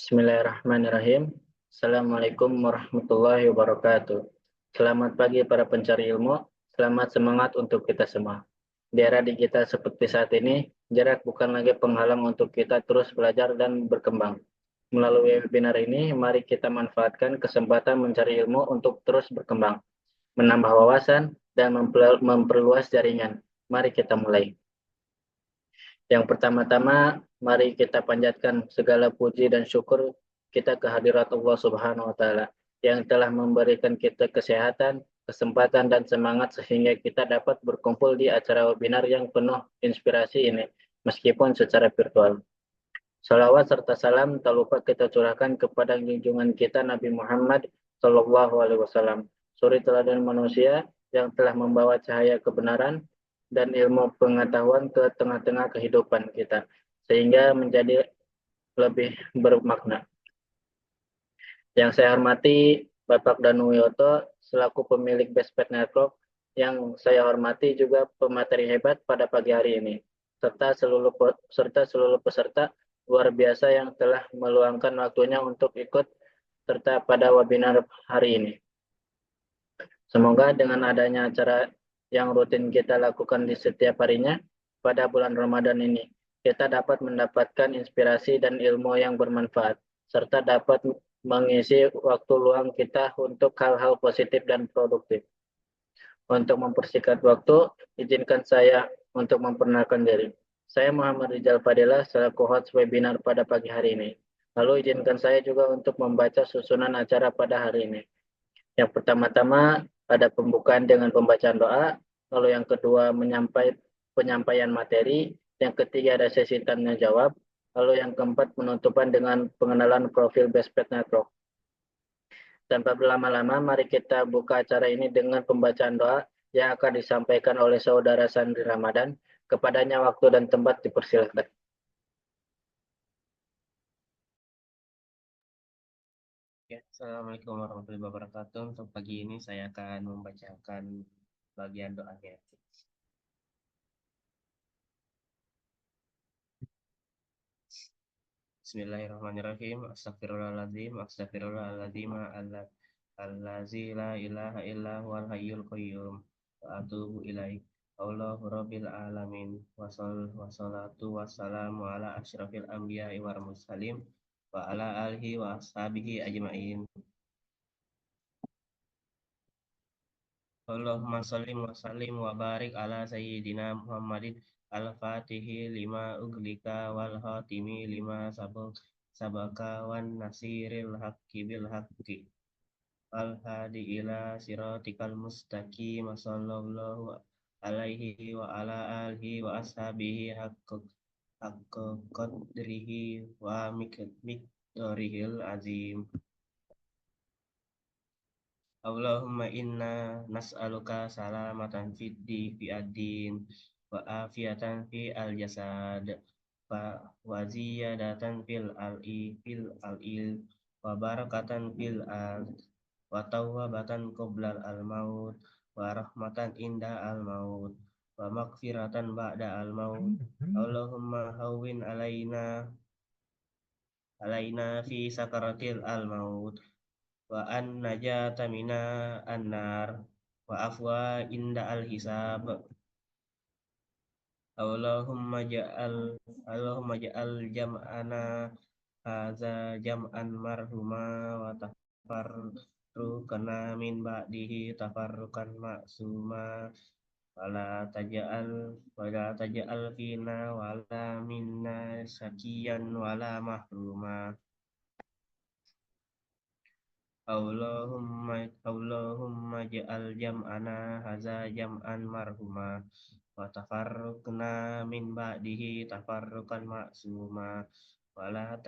Bismillahirrahmanirrahim. Assalamualaikum warahmatullahi wabarakatuh. Selamat pagi para pencari ilmu. Selamat semangat untuk kita semua. Di era digital seperti saat ini, jarak bukan lagi penghalang untuk kita terus belajar dan berkembang. Melalui webinar ini, mari kita manfaatkan kesempatan mencari ilmu untuk terus berkembang, menambah wawasan, dan memperluas jaringan. Mari kita mulai. Yang pertama-tama, mari kita panjatkan segala puji dan syukur kita kehadirat Allah Subhanahu wa Ta'ala yang telah memberikan kita kesehatan, kesempatan, dan semangat sehingga kita dapat berkumpul di acara webinar yang penuh inspirasi ini, meskipun secara virtual. Salawat serta salam tak lupa kita curahkan kepada junjungan kita Nabi Muhammad SAW, suri teladan manusia yang telah membawa cahaya kebenaran dan ilmu pengetahuan ke tengah-tengah kehidupan kita, sehingga menjadi lebih bermakna. Yang saya hormati Bapak Danu Wiyoto selaku pemilik Bestpad Network, yang saya hormati juga pemateri hebat pada pagi hari ini, serta seluruh peserta luar biasa yang telah meluangkan waktunya untuk ikut serta pada webinar hari ini. Semoga dengan adanya acara yang rutin kita lakukan di setiap harinya pada bulan Ramadan ini, kita dapat mendapatkan inspirasi dan ilmu yang bermanfaat, serta dapat mengisi waktu luang kita untuk hal-hal positif dan produktif. Untuk mempersingkat waktu, izinkan saya untuk memperkenalkan diri. Saya Muhammad Rizal Fadila selaku host webinar pada pagi hari ini. Lalu izinkan saya juga untuk membaca susunan acara pada hari ini. Yang pertama-tama ada pembukaan dengan pembacaan doa, lalu yang kedua penyampaian materi, yang ketiga ada sesi tanya jawab, lalu yang keempat penutupan dengan pengenalan profil Bestpad Network. Tanpa berlama-lama, mari kita buka acara ini dengan pembacaan doa yang akan disampaikan oleh Saudara Sandri Ramadan. Kepadanya waktu dan tempat dipersilakan. Ya, Assalamualaikum warahmatullahi wabarakatuh. Untuk pagi ini saya akan membacakan bagian doanya. Bismillahirrahmanirrahim. Astagfirullahaladzim. Astagfirullahaladzim. Allazi la ilaha illa huwal hayyul qayyum. Wa atubu ilaih. Allahu rabbil alamin. Wassalatu wassalamu ala asyrafil anbiya'i wal mursalin wa ala alihi wa ashabihi ajma'in. Allahumma sallim wa sallim wa barik ala sayyidina Muhammadin al-fatihi lima uglika wal khatimi lima sabaka wan nasiril haqqi bil haqqi al hadi ila siratikal mustaqim sallallahu alaihi wa ala alihi wa ashabihi haqqa qadrihi wa miqdarihil azim. Allahumma inna nas'aluka salamatan fi ad-din wa afiatan fi al-jasad wa ziyadatan fil al-il wa barakatan fil al wa tawbatan qabla al-maut wa rahmatan inda al-maut wa maghfiratan ba'da al-maut. Allahumma hawwin alaina fi sakaratil al-maut wa an najata mina annar wa afwa inda al hisab. Allahumma ja'al jam'ana hadza jam'an marhuma wa tafarruqana min ba'dihi tafarruqan ma'suma wala taj'al fina wala minna sakiyan wala mahruma. Allahumma ja'al jam'ana haza jam'an marhuma wa tafarruqna min ba'dihi tafarruqan ma'suma wala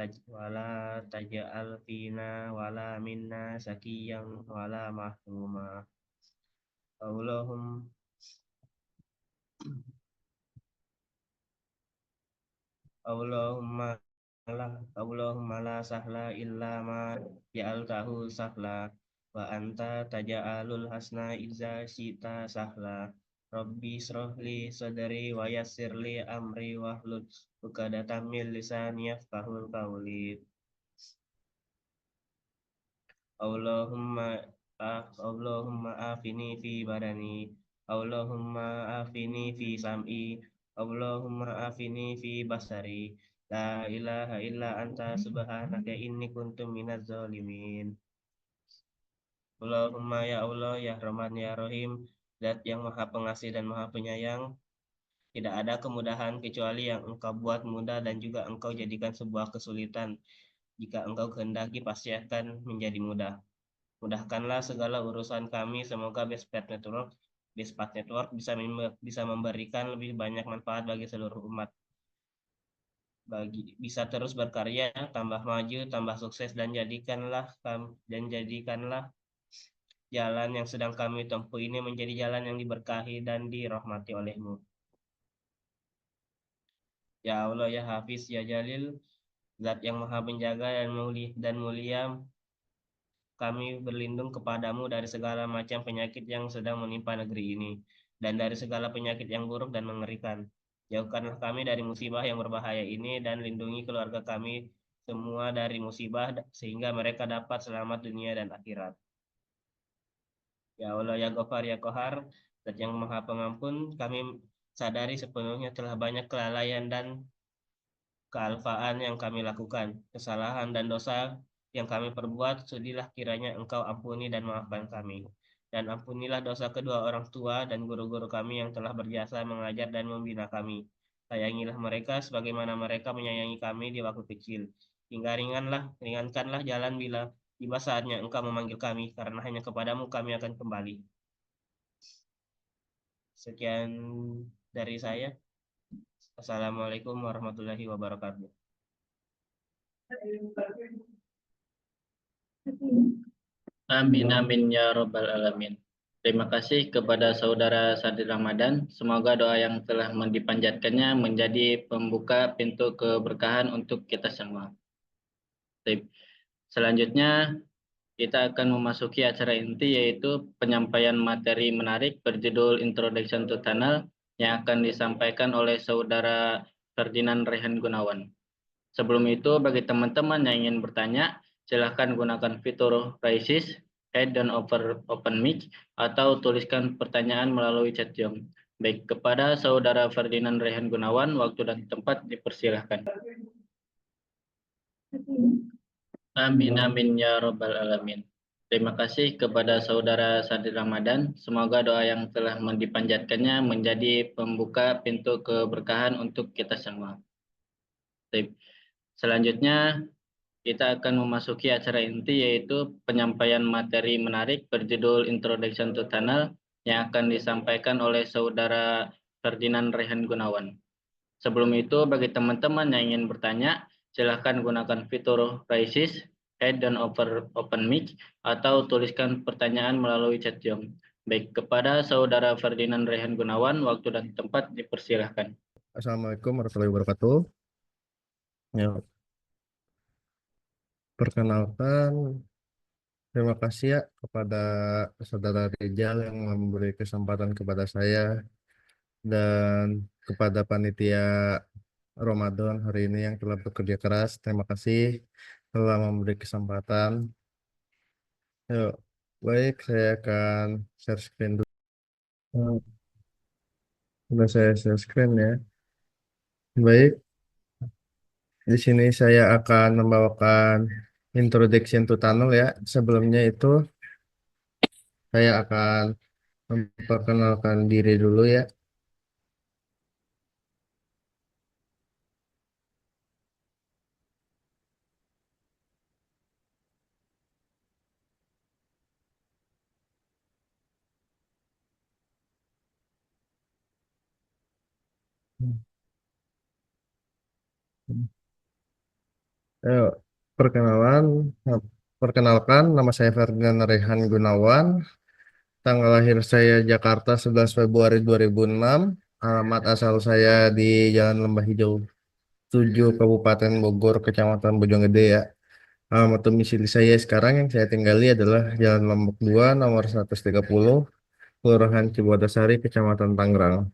taj'al fina wala minna sakiyan wala mahruma. Allahumma la sahla illa ma ja'altahu sahla wa anta taja'alul hasna iza sita sahla. Rabbi srohli sadri wa yassirli amri wahlul uqdatam min lisani yafqahul qawli. Allahumma Allahumma afini fi badani, Allahumma afini fi sam'i, Allahumma afini fi basari. La ilaha illa anta subhanaka inni kuntu minaz zalimin. Allahumma ya Allah ya Rahman ya Rahim, Zat yang Maha Pengasih dan Maha Penyayang. Tidak ada kemudahan kecuali yang Engkau buat mudah dan juga Engkau jadikan sebuah kesulitan. Jika Engkau kehendaki pasti akan menjadi mudah. Mudahkanlah segala urusan kami. Semoga Bespat Network bisa memberikan lebih banyak manfaat bagi seluruh umat. Bisa terus berkarya, tambah maju, tambah sukses dan jadikanlah jalan yang sedang kami tempuh ini menjadi jalan yang diberkahi dan dirahmati oleh-Mu. Ya Allah, ya Hafiz, ya Jalil, Zat yang Maha Penjaga dan mulia, kami berlindung kepadamu dari segala macam penyakit yang sedang menimpa negeri ini, dan dari segala penyakit yang buruk dan mengerikan. Jauhkanlah kami dari musibah yang berbahaya ini, dan lindungi keluarga kami semua dari musibah, sehingga mereka dapat selamat dunia dan akhirat. Ya Allah, ya Ghaffar, ya Qahar, Zat yang Maha Pengampun, kami sadari sepenuhnya telah banyak kelalaian dan kealfaan yang kami lakukan, kesalahan dan dosa yang kami perbuat, sudilah kiranya Engkau ampuni dan maafkan kami. Dan ampunilah dosa kedua orang tua dan guru-guru kami yang telah berjasa mengajar dan membina kami. Sayangilah mereka sebagaimana mereka menyayangi kami di waktu kecil. Hingga ringankanlah jalan bila tiba saatnya Engkau memanggil kami, karena hanya kepadamu kami akan kembali. Sekian dari saya. Assalamualaikum warahmatullahi wabarakatuh. Amin amin ya robbal alamin. Terima kasih kepada saudara Sadi Ramadan. Semoga doa yang telah dipanjatkannya menjadi pembuka pintu keberkahan untuk kita semua. Baik. Selanjutnya kita akan memasuki acara inti, yaitu penyampaian materi menarik berjudul Introduction to Tunnel yang akan disampaikan oleh saudara Ferdinand Rehan Gunawan. Sebelum itu, bagi teman-teman yang ingin bertanya, silakan gunakan fitur Raise Hand dan Open Mic atau tuliskan pertanyaan melalui chat Zoom. Baik, kepada saudara Ferdinand Rehan Gunawan, waktu dan tempat dipersilahkan. Amin amin ya robbal alamin. Terima kasih kepada saudara Sadi Ramadan. Semoga doa yang telah dipanjatkannya menjadi pembuka pintu keberkahan untuk kita semua. Baik. Selanjutnya kita akan memasuki acara inti, yaitu penyampaian materi menarik berjudul Introduction to Tunnel yang akan disampaikan oleh saudara Ferdinand Rehan Gunawan. Sebelum itu, bagi teman-teman yang ingin bertanya, silakan gunakan fitur Raise Hand dan Open Mic atau tuliskan pertanyaan melalui chat Zoom. Baik, kepada saudara Ferdinand Rehan Gunawan, waktu dan tempat dipersilahkan. Assalamualaikum warahmatullahi wabarakatuh. Ya, perkenalkan, terima kasih ya kepada saudara Rizal yang memberi kesempatan kepada saya dan kepada panitia Ramadan hari ini yang telah bekerja keras. Terima kasih telah memberi kesempatan. Yuk, baik, saya akan share screen dulu. Sudah saya share screen ya. Baik, di sini saya akan membawakan introduction to tunnel ya. Sebelumnya itu saya akan memperkenalkan diri dulu ya. Ayo, perkenalan, perkenalkan nama saya Ferdinand Rehan Gunawan. Tanggal lahir saya Jakarta 11 Februari 2006. Alamat asal saya di Jalan Lembah Hijau 7 Kabupaten Bogor, Kecamatan Bojonggede ya. Alamat domisili saya sekarang yang saya tinggali adalah Jalan Lombok 2 nomor 130, Kelurahan Cibodas-Sari, Kecamatan Tangerang.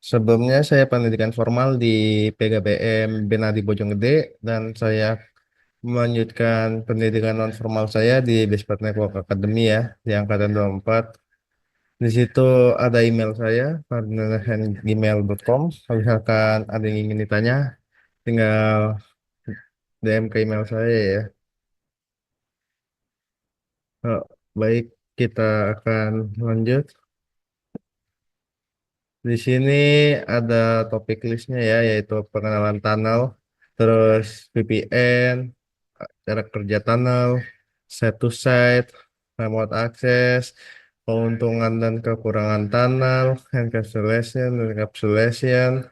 Sebelumnya saya pendidikan formal di PGBM Benadi Bojonggede dan saya melanjutkan pendidikan non formal saya di Bespat Network Academy ya, di angkatan 24. Di situ ada email saya, fardinandrehan@gmail.com. Kalau misalkan ada yang ingin ditanya, tinggal DM ke email saya ya. Oh, baik, kita akan lanjut. Di sini ada topik listnya ya, yaitu pengenalan tunnel, terus VPN, cara kerja tunnel, site to site, remote access, keuntungan dan kekurangan tunnel, encapsulation, encapsulation,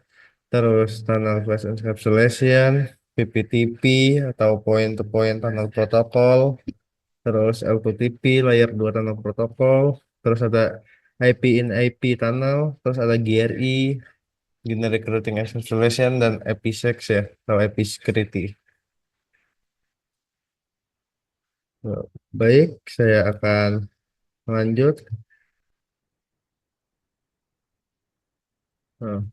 terus tunnel flash encapsulation, PPTP atau point to point tunnel protocol, terus L2TP layer 2 tunnel protocol, terus ada IP in IP tunnel, terus ada GRI, Generic Routing Encapsulation, dan IPsec ya, atau IP Security. Nah, baik, saya akan lanjut. Nah,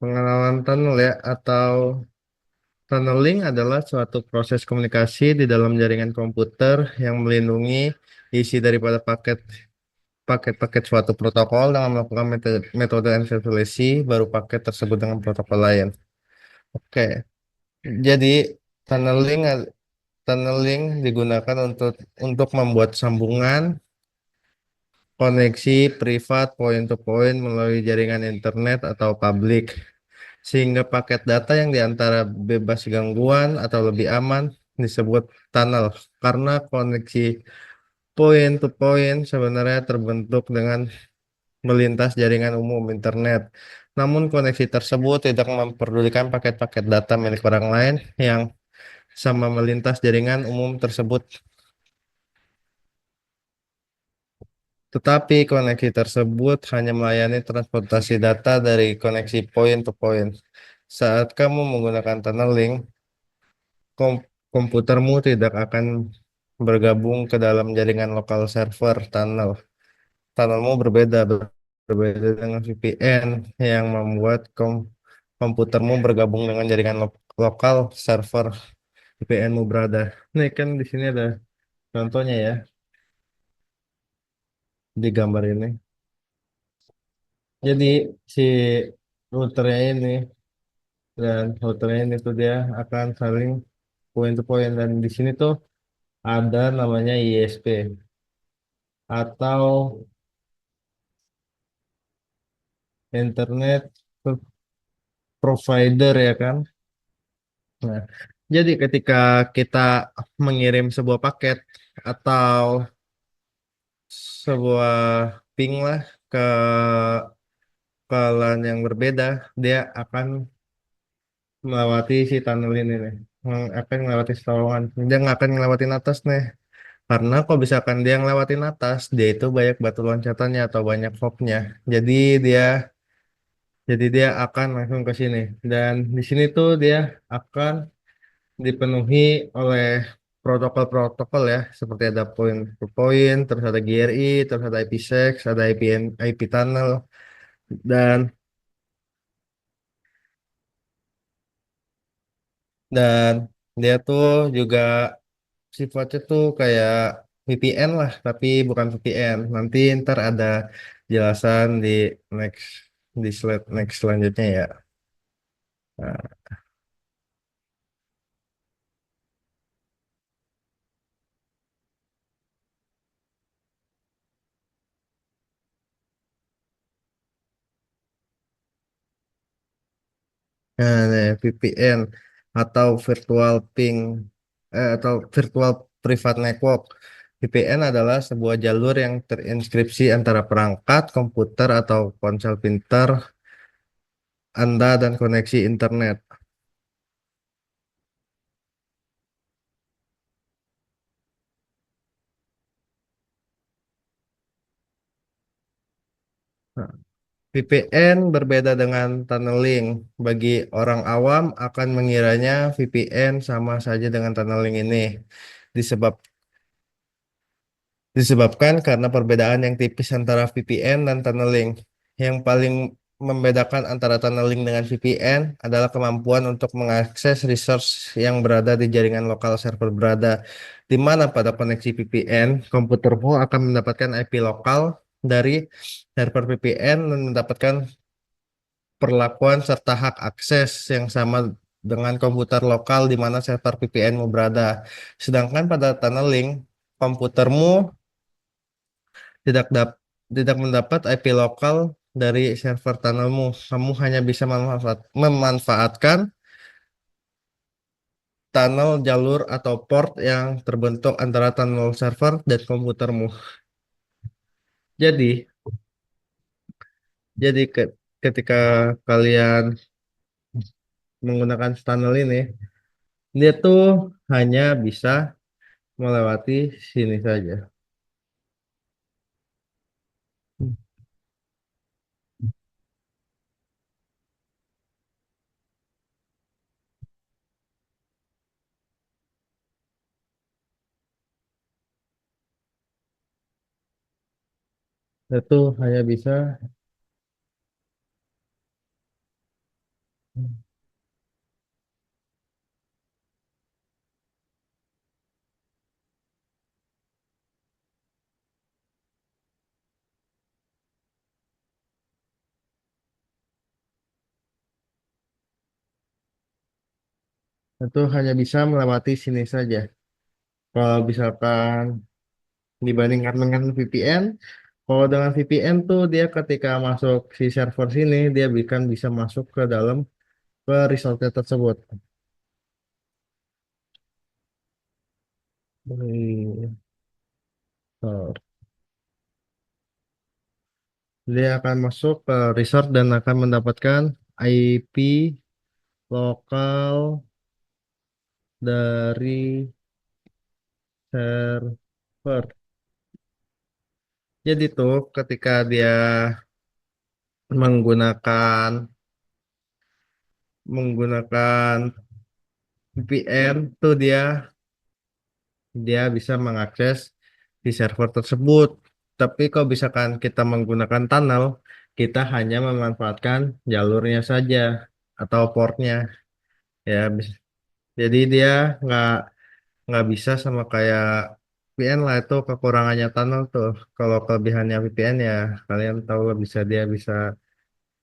pengenalan tunnel ya, atau tunneling adalah suatu proses komunikasi di dalam jaringan komputer yang melindungi isi daripada paket-paket suatu protokol dengan melakukan metode enkripsi baru paket tersebut dengan protokol lain. Oke, jadi tunneling tunneling digunakan untuk membuat sambungan koneksi privat point to point melalui jaringan internet atau publik, sehingga paket data yang diantara bebas gangguan atau lebih aman disebut tunnel, karena koneksi point to point sebenarnya terbentuk dengan melintas jaringan umum internet. Namun koneksi tersebut tidak memperdulikan paket-paket data milik orang lain yang sama melintas jaringan umum tersebut. Tetapi koneksi tersebut hanya melayani transportasi data dari koneksi point to point. Saat kamu menggunakan tunneling, komputermu tidak akan bergabung ke dalam jaringan lokal server tunnel. Tunnelmu berbeda dengan VPN yang membuat komputermu bergabung dengan jaringan lokal server VPNmu berada. Nih kan di sini ada contohnya ya di gambar ini. Jadi si routernya ini dan routernya ini tuh dia akan saling point to point, dan di sini tuh ada namanya ISP atau Internet Provider ya kan. Nah, jadi ketika kita mengirim sebuah paket atau sebuah ping lah ke LAN yang berbeda, dia akan melewati si tunnel ini nih. Akan melewati terowongan. Dia nggak akan ngelewatin atas nih. Karena kalau misalkan dia ngelewatin atas, dia itu banyak batu loncatannya atau banyak hopnya. Jadi dia dia akan langsung ke sini. Dan di sini tuh dia akan dipenuhi oleh protokol-protokol ya, seperti ada point to point, terus ada GRI, terus ada IPsec, ada IP tunnel, dan dan dia tuh juga sifatnya tuh kayak VPN lah, tapi bukan VPN. Nanti ntar ada jelasan di next di slide next selanjutnya ya. Nah, VPN atau atau virtual private network. VPN adalah sebuah jalur yang terinskripsi antara perangkat komputer atau ponsel pintar Anda dan koneksi internet. Nah, VPN berbeda dengan tunneling. Bagi orang awam akan mengiranya VPN sama saja dengan tunneling ini. Disebab Disebabkan karena perbedaan yang tipis antara VPN dan tunneling. Yang paling membedakan antara tunneling dengan VPN adalah kemampuan untuk mengakses resource yang berada di jaringan lokal server berada, di mana pada koneksi VPN, komputermu akan mendapatkan IP lokal dari server VPN dan mendapatkan perlakuan serta hak akses yang sama dengan komputer lokal di mana server VPN-mu berada. Sedangkan pada tunneling, komputermu tidak tidak mendapat IP lokal dari server tunnelmu. Kamu hanya bisa memanfaatkan tunnel jalur atau port yang terbentuk antara tunnel server dan komputermu. Jadi, ketika kalian menggunakan tunnel ini, dia tuh hanya bisa melewati sini saja. Itu hanya bisa melewati sini saja. Kalau misalkan dibandingkan dengan VPN, kalau dengan VPN tuh dia ketika masuk si server sini dia bisa masuk ke dalam ke resortnya tersebut. So, dia akan masuk ke resort dan akan mendapatkan IP lokal dari server. Jadi tuh ketika dia menggunakan menggunakan VPN tuh dia bisa mengakses di server tersebut. Tapi kalau misalkan kita menggunakan tunnel, kita hanya memanfaatkan jalurnya saja atau portnya. Ya, jadi dia nggak nggak bisa sama kayak VPN lah itu kekurangannya tunnel tuh. Kalau kelebihannya VPN ya kalian tahu lah dia bisa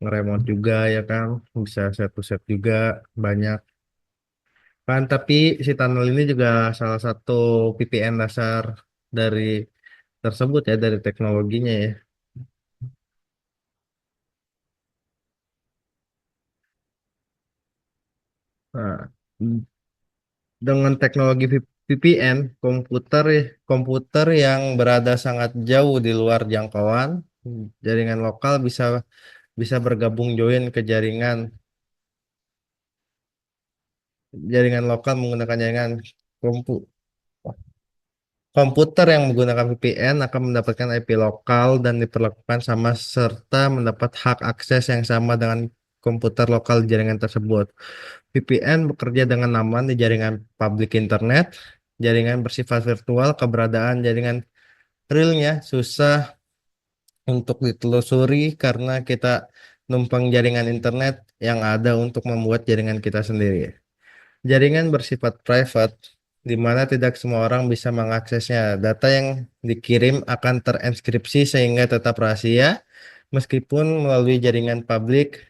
ngeremote juga ya kan, bisa set to set juga banyak. Kan tapi si tunnel ini juga salah satu VPN dasar dari tersebut ya dari teknologinya ya. Nah, dengan teknologi VPN, komputer yang berada sangat jauh di luar jangkauan jaringan lokal bisa bisa bergabung join ke jaringan lokal menggunakan jaringan kompu komputer yang menggunakan VPN akan mendapatkan IP lokal dan diperlakukan sama serta mendapat hak akses yang sama dengan komputer lokal di jaringan tersebut. VPN bekerja dengan aman di jaringan publik internet, jaringan bersifat virtual, keberadaan jaringan realnya susah untuk ditelusuri karena kita numpang jaringan internet yang ada untuk membuat jaringan kita sendiri. Jaringan bersifat private, di mana tidak semua orang bisa mengaksesnya. Data yang dikirim akan terenskripsi sehingga tetap rahasia, meskipun melalui jaringan publik,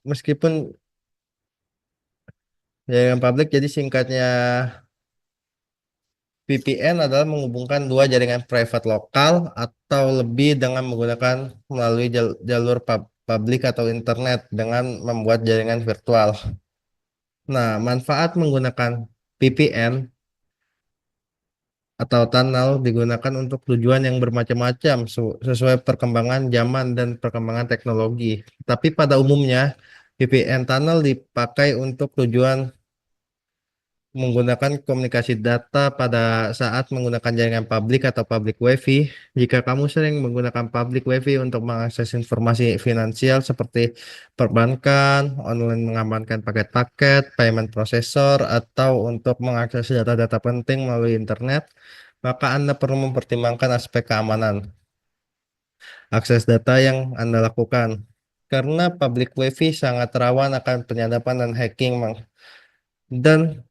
meskipun jaringan publik, jadi singkatnya VPN adalah menghubungkan dua jaringan private lokal atau lebih dengan menggunakan melalui jalur publik atau internet dengan membuat jaringan virtual. Nah, manfaat menggunakan VPN atau tunnel digunakan untuk tujuan yang bermacam-macam sesuai perkembangan zaman dan perkembangan teknologi. Tapi pada umumnya VPN tunnel dipakai untuk tujuan menggunakan komunikasi data pada saat menggunakan jaringan publik atau public WiFi. Jika kamu sering menggunakan public WiFi untuk mengakses informasi finansial seperti perbankan, online mengamankan paket-paket, payment processor, atau untuk mengakses data-data penting melalui internet, maka Anda perlu mempertimbangkan aspek keamanan akses data yang Anda lakukan. Karena public WiFi sangat rawan akan penyadapan dan hacking, dan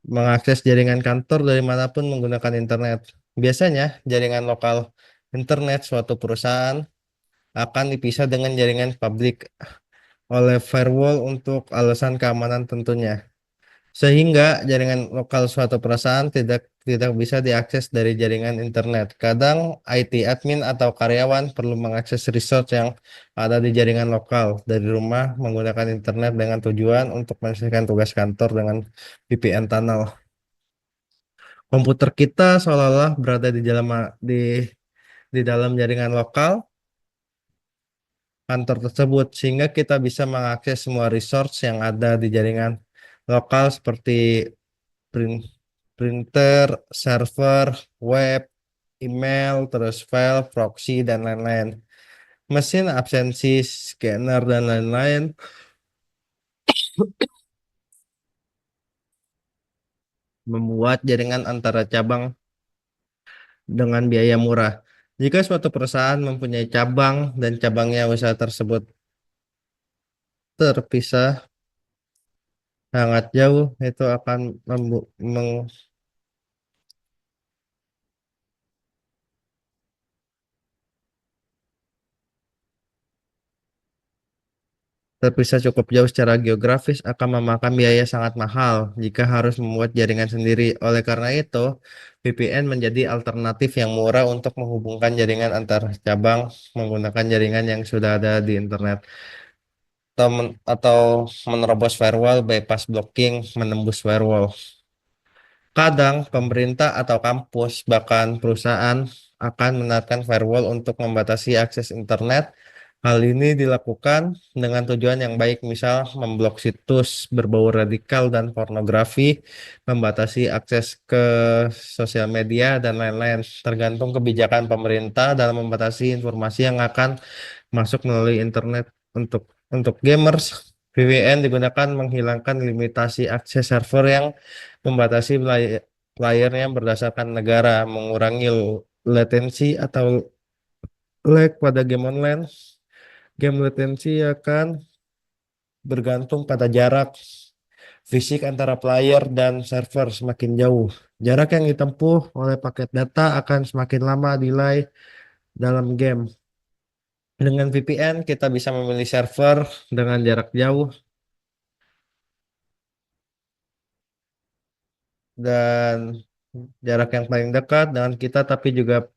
mengakses jaringan kantor dari manapun menggunakan internet. Biasanya, jaringan lokal internet suatu perusahaan akan dipisah dengan jaringan publik oleh firewall untuk alasan keamanan tentunya. Sehingga jaringan lokal suatu perusahaan tidak bisa diakses dari jaringan internet. Kadang IT admin atau karyawan perlu mengakses resource yang ada di jaringan lokal dari rumah menggunakan internet dengan tujuan untuk menyelesaikan tugas kantor dengan VPN tunnel. Komputer kita seolah-olah berada di dalam jaringan lokal kantor tersebut, sehingga kita bisa mengakses semua resource yang ada di jaringan lokal seperti print, printer, server, web, email, terus file, proxy, dan lain-lain. Mesin absensi, scanner, dan lain-lain membuat jaringan antara cabang dengan biaya murah. Jika suatu perusahaan mempunyai cabang dan cabangnya usaha tersebut terpisah sangat jauh, itu akan terpisah cukup jauh secara geografis akan memakan biaya sangat mahal jika harus membuat jaringan sendiri. Oleh karena itu, VPN menjadi alternatif yang murah untuk menghubungkan jaringan antar cabang menggunakan jaringan yang sudah ada di internet atau menerobos firewall, bypass blocking, menembus firewall. Kadang pemerintah atau kampus, bahkan perusahaan akan menerapkan firewall untuk membatasi akses internet. Hal ini dilakukan dengan tujuan yang baik, misal memblok situs berbau radikal dan pornografi, membatasi akses ke sosial media, dan lain-lain. Tergantung kebijakan pemerintah dalam membatasi informasi yang akan masuk melalui internet. Untuk gamers, VPN digunakan menghilangkan limitasi akses server yang membatasi layarnya berdasarkan negara, mengurangi latensi atau lag pada game online. Game latensi akan bergantung pada jarak fisik antara player dan server. Semakin jauh jarak yang ditempuh oleh paket data akan semakin lama delay dalam game. Dengan VPN, kita bisa memilih server dengan jarak jauh dan jarak yang paling dekat dengan kita, tapi juga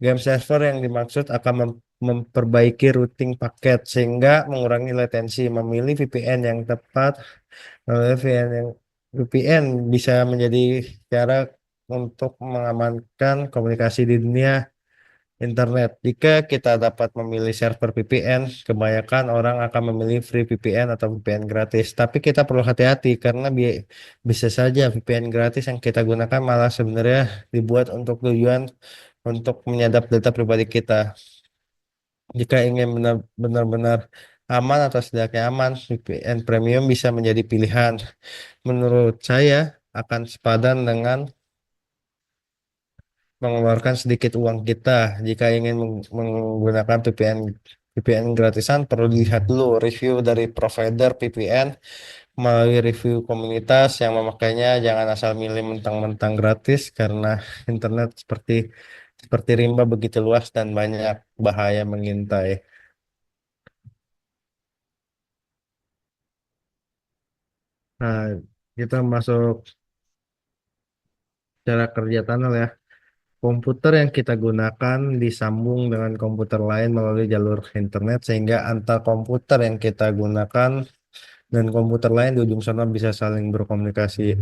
game server yang dimaksud akan memperbaiki routing paket sehingga mengurangi latensi. Memilih VPN yang tepat, memilih VPN bisa menjadi cara untuk mengamankan komunikasi di dunia internet. Jika kita dapat memilih server VPN, kebanyakan orang akan memilih free VPN atau VPN gratis. Tapi kita perlu hati-hati karena bisa saja VPN gratis yang kita gunakan malah sebenarnya dibuat untuk tujuan untuk menyadap data pribadi kita. Jika ingin benar-benar aman atau setidaknya aman, VPN premium bisa menjadi pilihan. Menurut saya akan sepadan dengan mengeluarkan sedikit uang kita. Jika ingin menggunakan VPN gratisan, perlu dilihat dulu review dari provider VPN melalui review komunitas yang memakainya. Jangan asal milih mentang-mentang gratis karena internet seperti rimba begitu luas dan banyak bahaya mengintai. Nah, kita masuk cara kerja tunnel ya. Komputer yang kita gunakan disambung dengan komputer lain melalui jalur internet sehingga antar komputer yang kita gunakan dan komputer lain di ujung sana bisa saling berkomunikasi.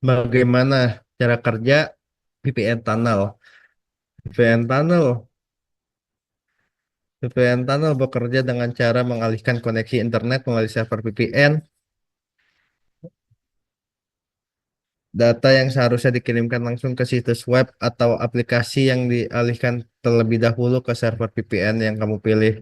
Bagaimana cara kerja VPN tunnel? VPN tunnel VPN tunnel bekerja dengan cara mengalihkan koneksi internet melalui server VPN. Data yang seharusnya dikirimkan langsung ke situs web atau aplikasi yang dialihkan terlebih dahulu ke server VPN yang kamu pilih.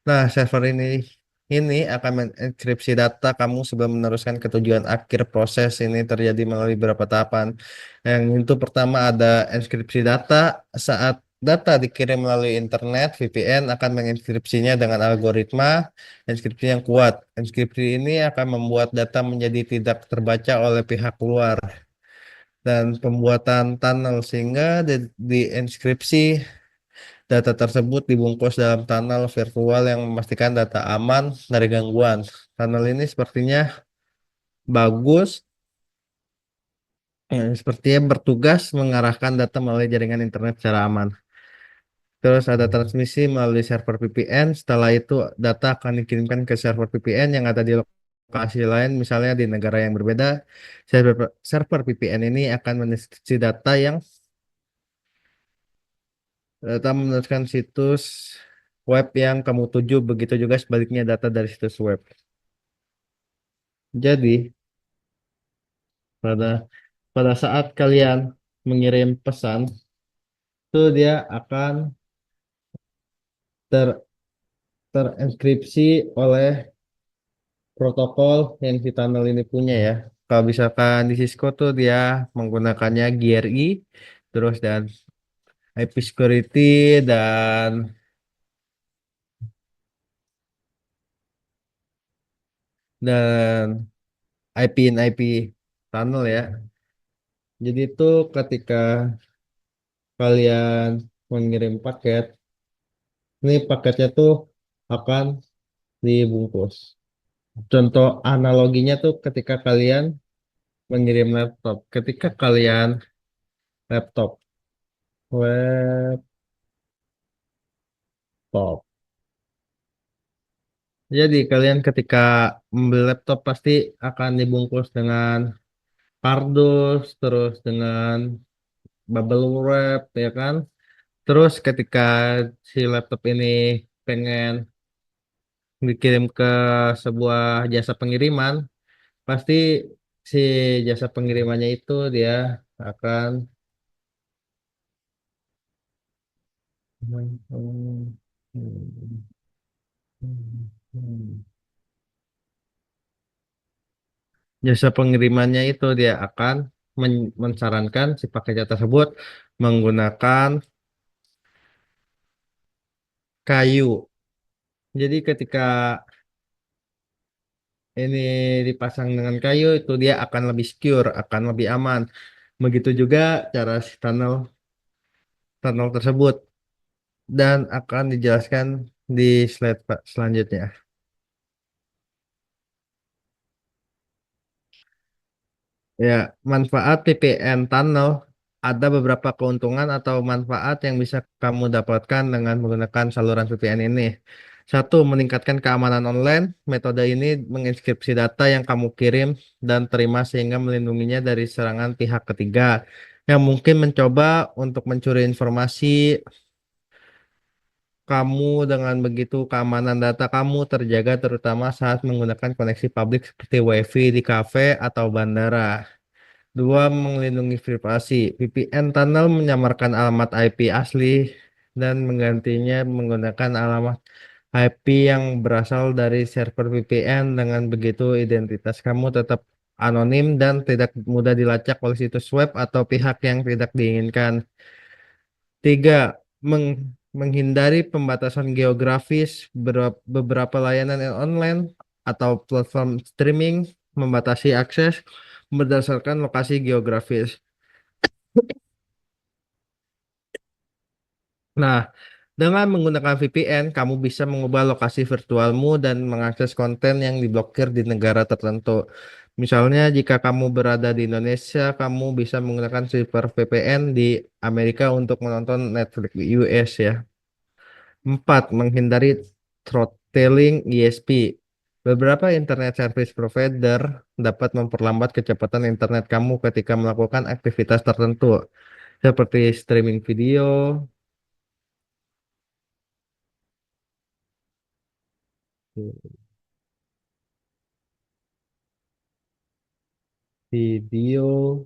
Nah, server ini akan mengenkripsi data kamu sebelum meneruskan ke tujuan akhir. Proses ini terjadi melalui beberapa tahapan. Yang itu pertama ada enkripsi data. Saat data dikirim melalui internet, VPN akan mengenkripsinya dengan algoritma enkripsi yang kuat. Enkripsi ini akan membuat data menjadi tidak terbaca oleh pihak luar dan pembuatan tunnel sehingga di enskripsi data tersebut dibungkus dalam tunnel virtual yang memastikan data aman dari gangguan. Tunnel ini sepertinya bagus, sepertinya bertugas mengarahkan data melalui jaringan internet secara aman. Terus ada transmisi melalui server VPN. Setelah itu data akan dikirimkan ke server VPN yang ada di lokasi lain, misalnya di negara yang berbeda. Server VPN ini akan mendeteksi data meneruskan situs web yang kamu tuju, begitu juga sebaliknya data dari situs web. Jadi, pada pada saat kalian mengirim pesan, itu dia akan ter terenkripsi oleh protokol yang si tunnel ini punya ya. Kalau misalkan di Cisco tuh dia menggunakannya GRI, terus dan IP security dan dan IP in IP tunnel ya. Jadi itu ketika kalian mengirim paket, ini paketnya tuh akan dibungkus. Contoh analoginya tuh ketika kalian mengirim laptop. Ketika kalian laptop, laptop. Jadi kalian ketika membeli laptop pasti akan dibungkus dengan kardus, terus dengan bubble wrap, ya kan? Terus ketika si laptop ini pengen dikirim ke sebuah jasa pengiriman, pasti si jasa pengirimannya itu dia akan jasa pengirimannya itu dia akan mensarankan si pekerja tersebut menggunakan kayu. Jadi ketika ini dipasang dengan kayu itu dia akan lebih secure, akan lebih aman. Begitu juga cara si tunnel tersebut dan akan dijelaskan di slide selanjutnya. Ya, manfaat VPN tunnel ada beberapa keuntungan atau manfaat yang bisa kamu dapatkan dengan menggunakan saluran VPN ini. Satu, meningkatkan keamanan online. Metode ini menginskripsi data yang kamu kirim dan terima sehingga melindunginya dari serangan pihak ketiga yang mungkin mencoba untuk mencuri informasi kamu. Dengan begitu keamanan data kamu terjaga terutama saat menggunakan koneksi publik seperti WiFi di kafe atau bandara. Dua, melindungi privasi. VPN tunnel menyamarkan alamat IP asli dan menggantinya menggunakan alamat IP yang berasal dari server VPN. Dengan begitu, identitas kamu tetap anonim dan tidak mudah dilacak oleh situs web atau pihak yang tidak diinginkan. Tiga, menghindari pembatasan geografis. Beberapa layanan online atau platform streaming membatasi akses berdasarkan lokasi geografis. Nah, dengan menggunakan VPN, kamu bisa mengubah lokasi virtualmu dan mengakses konten yang diblokir di negara tertentu. Misalnya, jika kamu berada di Indonesia, kamu bisa menggunakan server VPN di Amerika untuk menonton Netflix di US ya. Empat, menghindari throttling ISP. Beberapa internet service provider dapat memperlambat kecepatan internet kamu ketika melakukan aktivitas tertentu, seperti streaming video, Video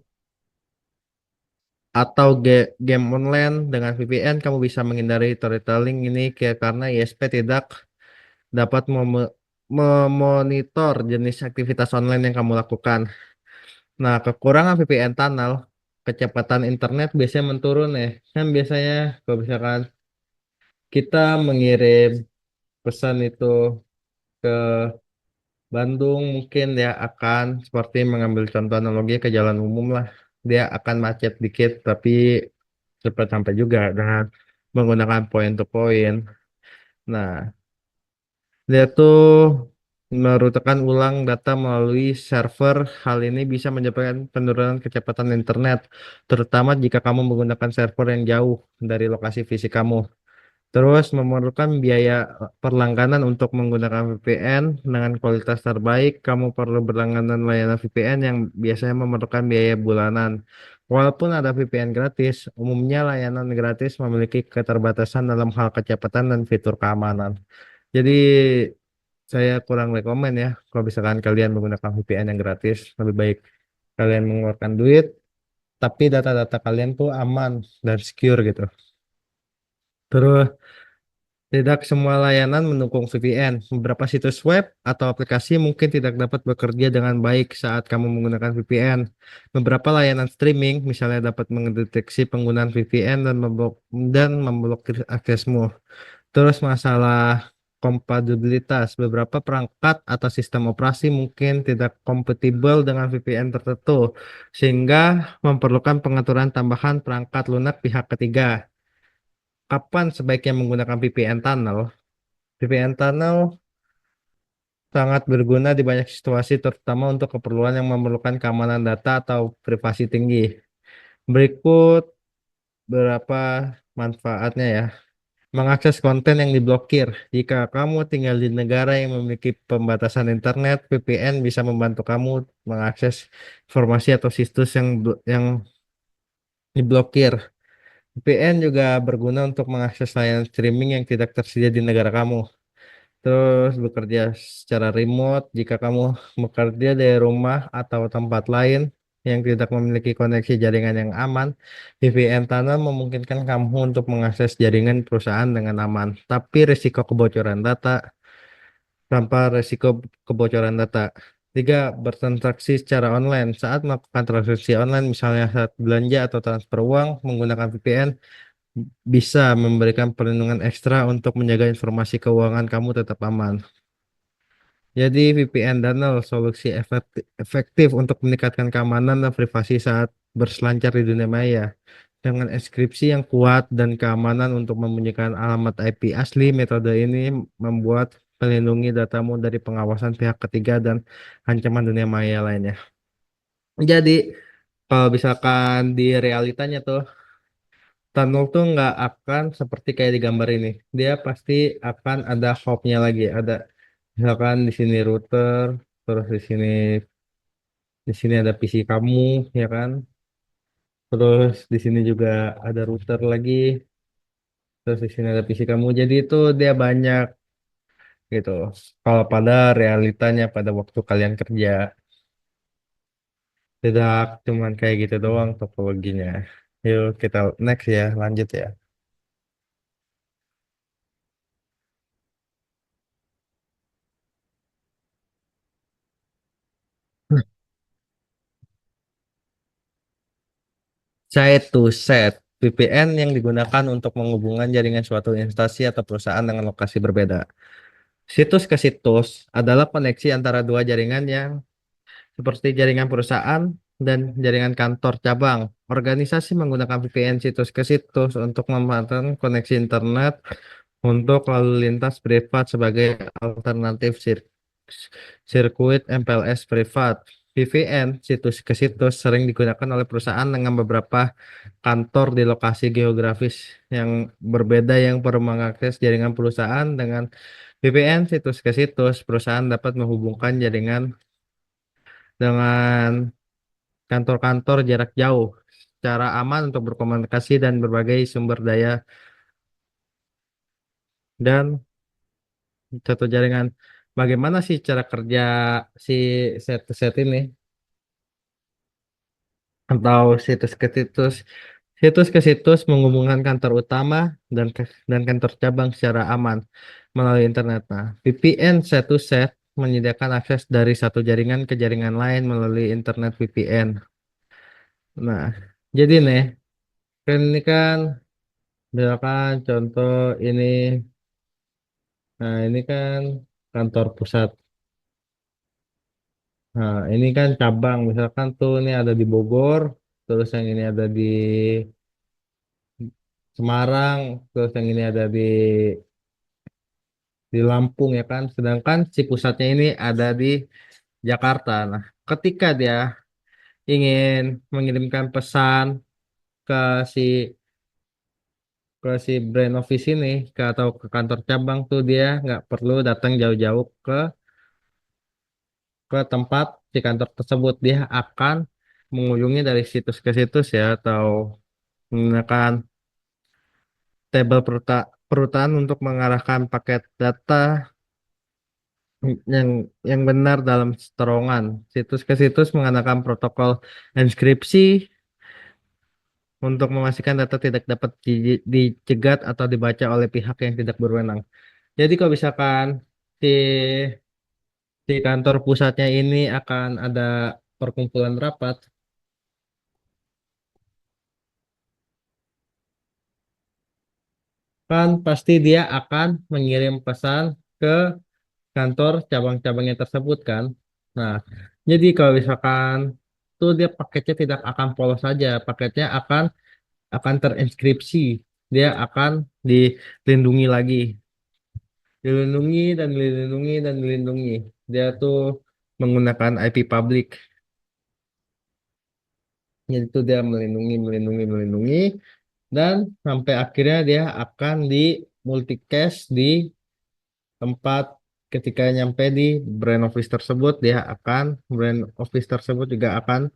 atau game online dengan VPN kamu bisa menghindari storytelling ini karena ISP tidak dapat memonitor jenis aktivitas online yang kamu lakukan. Nah, kekurangan VPN tunnel, kecepatan internet biasanya menurun ya. Kan biasanya kalau misalkan kita mengirim pesan itu ke Bandung mungkin dia akan seperti mengambil contoh analogi ke jalan umum lah. Dia akan macet dikit tapi cepat sampai juga dengan menggunakan point to point. Nah, dia tuh merutakan ulang data melalui server. Hal ini bisa menyebabkan penurunan kecepatan internet, terutama jika kamu menggunakan server yang jauh dari lokasi fisik kamu. Terus memerlukan biaya perlangganan untuk menggunakan VPN dengan kualitas terbaik. Kamu perlu berlangganan layanan VPN yang biasanya memerlukan biaya bulanan. Walaupun ada VPN gratis, umumnya layanan gratis memiliki keterbatasan dalam hal kecepatan dan fitur keamanan. Jadi saya kurang rekomen ya kalau misalkan kalian menggunakan VPN yang gratis. Lebih baik kalian mengeluarkan duit, tapi data-data kalian tuh aman dan secure gitu. Terus tidak semua layanan mendukung VPN. Beberapa situs web atau aplikasi mungkin tidak dapat bekerja dengan baik saat kamu menggunakan VPN. Beberapa layanan streaming misalnya dapat mendeteksi penggunaan VPN dan memblokir aksesmu. Terus masalah kompatibilitas. Beberapa perangkat atau sistem operasi mungkin tidak kompatibel dengan VPN tertentu, sehingga memerlukan pengaturan tambahan perangkat lunak pihak ketiga. Kapan sebaiknya menggunakan VPN tunnel? VPN tunnel sangat berguna di banyak situasi, terutama untuk keperluan yang memerlukan keamanan data atau privasi tinggi. Berikut beberapa manfaatnya ya. Mengakses konten yang diblokir. Jika kamu tinggal di negara yang memiliki pembatasan internet, VPN bisa membantu kamu mengakses informasi atau situs yang diblokir. VPN juga berguna untuk mengakses layanan streaming yang tidak tersedia di negara kamu. Terus bekerja secara remote jika kamu bekerja dari rumah atau tempat lain yang tidak memiliki koneksi jaringan yang aman, VPN Tunnel memungkinkan kamu untuk mengakses jaringan perusahaan dengan aman, tapi risiko kebocoran data tanpa risiko kebocoran data. Tiga, bertransaksi secara online. Saat melakukan transaksi online, misalnya saat belanja atau transfer uang menggunakan VPN, bisa memberikan perlindungan ekstra untuk menjaga informasi keuangan kamu tetap aman. Jadi VPN Tunnel solusi efektif untuk meningkatkan keamanan dan privasi saat berselancar di dunia maya. Dengan enkripsi yang kuat dan keamanan untuk membunyikan alamat IP asli, metode ini membuat melindungi datamu dari pengawasan pihak ketiga dan ancaman dunia maya lainnya. Jadi kalau misalkan di realitanya tuh, tunnel tuh nggak akan seperti kayak di gambar ini. Dia pasti akan ada hopnya lagi, ada misalkan di sini router, terus di sini ada PC kamu, ya kan? Terus di sini juga ada router lagi, terus di sini ada PC kamu. Jadi itu dia banyak gitu. Kalau pada realitanya pada waktu kalian kerja, tidak cuman kayak gitu doang topologinya. Yuk kita next ya, lanjut ya. Site to set VPN yang digunakan untuk menghubungkan jaringan suatu instansi atau perusahaan dengan lokasi berbeda. Situs ke situs adalah koneksi antara dua jaringan yang seperti jaringan perusahaan dan jaringan kantor cabang. Organisasi menggunakan VPN situs ke situs untuk memanfaatkan koneksi internet untuk lalu lintas privat sebagai alternatif sirkuit MPLS privat. VPN situs ke situs sering digunakan oleh perusahaan dengan beberapa kantor di lokasi geografis yang berbeda yang perlu mengakses jaringan perusahaan. Dengan VPN situs ke situs, perusahaan dapat menghubungkan jaringan dengan kantor-kantor jarak jauh secara aman untuk berkomunikasi dan berbagai sumber daya dan satu jaringan. bagaimana sih cara kerja si set to set ini atau situs ke situs. Situs ke situs menghubungkan kantor utama dan kantor cabang secara aman melalui internet. Nah, VPN set to set menyediakan akses dari satu jaringan ke jaringan lain melalui internet VPN. Nah, jadi nih, kan ini kan misalkan contoh ini, nah ini kan kantor pusat. Nah, ini kan cabang, misalkan tuh ini ada di Bogor, terus yang ini ada di Semarang, terus yang ini ada di Lampung ya kan. Sedangkan si pusatnya ini ada di Jakarta. Nah, ketika dia ingin mengirimkan pesan ke si si brand office ini atau ke kantor cabang tuh dia nggak perlu datang jauh-jauh ke tempat si kantor tersebut. Dia akan mengunjungi dari situs ke situs ya atau menggunakan tabel perutan untuk mengarahkan paket data yang benar dalam terowongan. Situs ke situs menggunakan protokol enkripsi untuk memastikan data tidak dapat dicegat atau dibaca oleh pihak yang tidak berwenang. Jadi kalau misalkan si kantor pusatnya ini akan ada perkumpulan rapat, kan pasti dia akan mengirim pesan ke kantor cabang-cabangnya tersebut kan. Nah, jadi kalau misalkan tuh dia paketnya tidak akan polos saja, paketnya akan terinskripsi, dia akan dilindungi lagi, dilindungi dan dilindungi dan dilindungi. Dia tuh menggunakan IP public, jadi itu dia melindungi, melindungi, melindungi, dan sampai akhirnya dia akan di multicast di tempat ketika nyampe di brand office tersebut dia akan brand office tersebut juga akan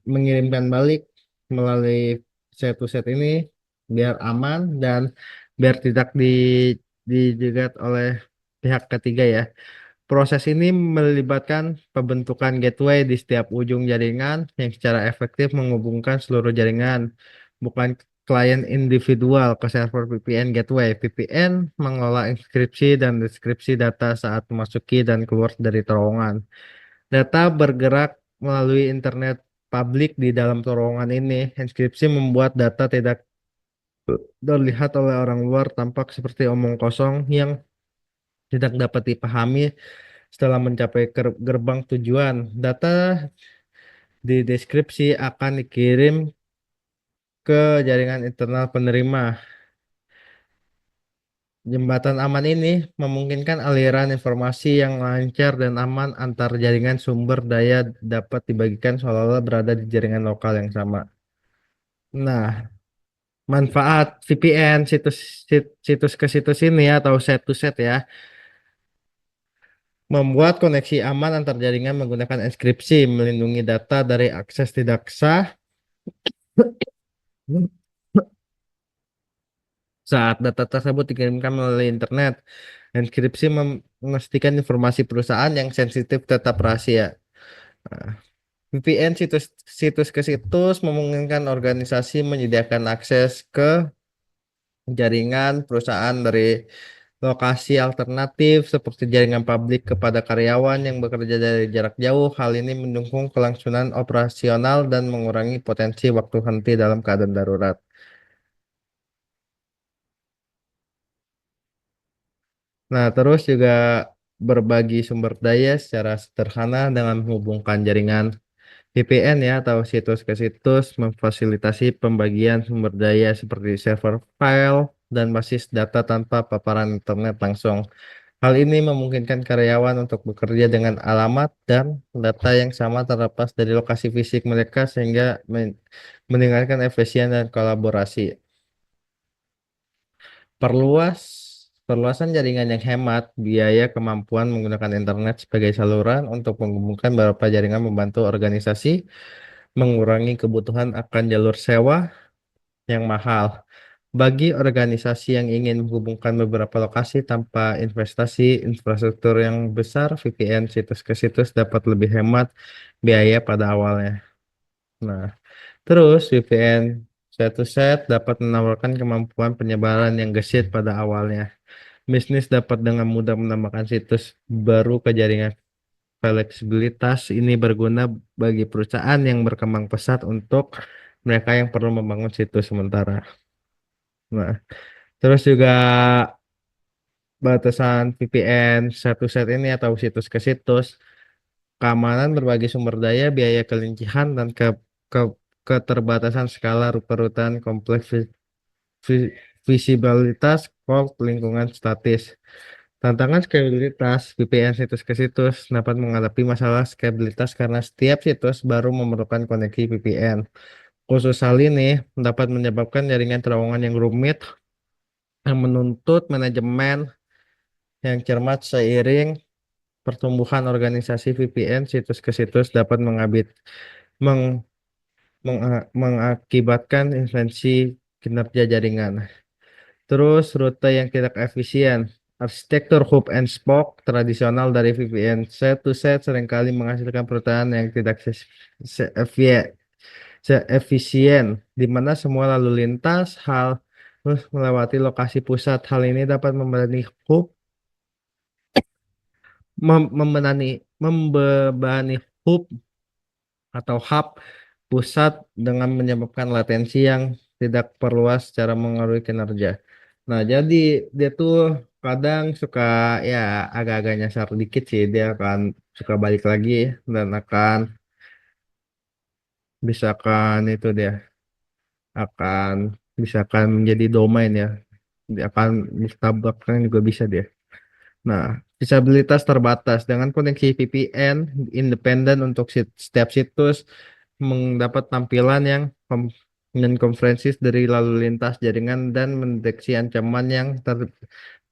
mengirimkan balik melalui set to set ini biar aman dan biar tidak dijegat oleh pihak ketiga ya. Proses ini melibatkan pembentukan gateway di setiap ujung jaringan yang secara efektif menghubungkan seluruh jaringan, bukan klien individual ke server VPN gateway. VPN mengelola enkripsi dan deskripsi data saat memasuki dan keluar dari terowongan. Data bergerak melalui internet publik di dalam terowongan ini. Enkripsi membuat data tidak terlihat oleh orang luar, tampak seperti omong kosong yang tidak dapat dipahami setelah mencapai gerbang tujuan. Data di deskripsi akan dikirim ke jaringan internal penerima. Jembatan aman ini memungkinkan aliran informasi yang lancar dan aman antar jaringan sumber daya dapat dibagikan seolah-olah berada di jaringan lokal yang sama. Nah, manfaat VPN situs ke situs ini atau set to set ya, membuat koneksi aman antar jaringan menggunakan enkripsi, melindungi data dari akses tidak sah saat data tersebut dikirimkan melalui internet. Enkripsi memastikan informasi perusahaan yang sensitif tetap rahasia. Nah, VPN situs ke situs memungkinkan organisasi menyediakan akses ke jaringan perusahaan dari lokasi alternatif seperti jaringan publik kepada karyawan yang bekerja dari jarak jauh. Hal ini mendukung kelangsungan operasional dan mengurangi potensi waktu henti dalam keadaan darurat. Nah, terus juga berbagi sumber daya secara sederhana dengan menghubungkan jaringan VPN ya atau situs ke situs memfasilitasi pembagian sumber daya seperti server file dan basis data tanpa paparan internet langsung. Hal ini memungkinkan karyawan untuk bekerja dengan alamat dan data yang sama terlepas dari lokasi fisik mereka sehingga meningkatkan efisien dan kolaborasi. Perluas Perluasan jaringan yang hemat biaya kemampuan menggunakan internet sebagai saluran untuk menghubungkan beberapa jaringan membantu organisasi mengurangi kebutuhan akan jalur sewa yang mahal. Bagi organisasi yang ingin menghubungkan beberapa lokasi tanpa investasi infrastruktur yang besar, VPN situs ke situs dapat lebih hemat biaya pada awalnya. Nah, terus VPN set to set dapat menawarkan kemampuan penyebaran yang gesit pada awalnya. Bisnis dapat dengan mudah menambahkan situs baru ke jaringan. Fleksibilitas ini berguna bagi perusahaan yang berkembang pesat untuk mereka yang perlu membangun situs sementara. Nah, terus juga batasan VPN satu set ini atau situs ke situs, keamanan berbagi sumber daya, biaya kelincihan, dan ke- keterbatasan skala perutan kompleks vi- visibilitas cold lingkungan statis. Tantangan skalabilitas VPN situs ke situs dapat menghadapi masalah skalabilitas karena setiap situs baru memerlukan koneksi VPN. Khusus hal ini dapat menyebabkan jaringan terowongan yang rumit yang menuntut manajemen yang cermat seiring pertumbuhan organisasi VPN situs ke situs dapat meng- mengakibatkan invensi kinerja jaringan. Terus rute yang tidak efisien. Arsitektur hub and spoke tradisional dari VPN set to set seringkali menghasilkan perusahaan yang tidak seefisien, di mana semua lalu lintas harus melewati lokasi pusat. Hal ini dapat membebani membebani hub atau hub pusat dengan menyebabkan latensi yang tidak perluas secara mengaruhi kinerja. Nah, jadi dia tuh kadang suka ya agak-agak nyasar dikit sih. Dia akan suka balik lagi dan akan itu dia akan akan menjadi domain ya. Dia akan ditabrakkan juga bisa dia. Nah, disabilitas terbatas dengan koneksi VPN independen untuk setiap situs mendapat tampilan yang dan konferensi dari lalu lintas jaringan dan mendeteksi ancaman yang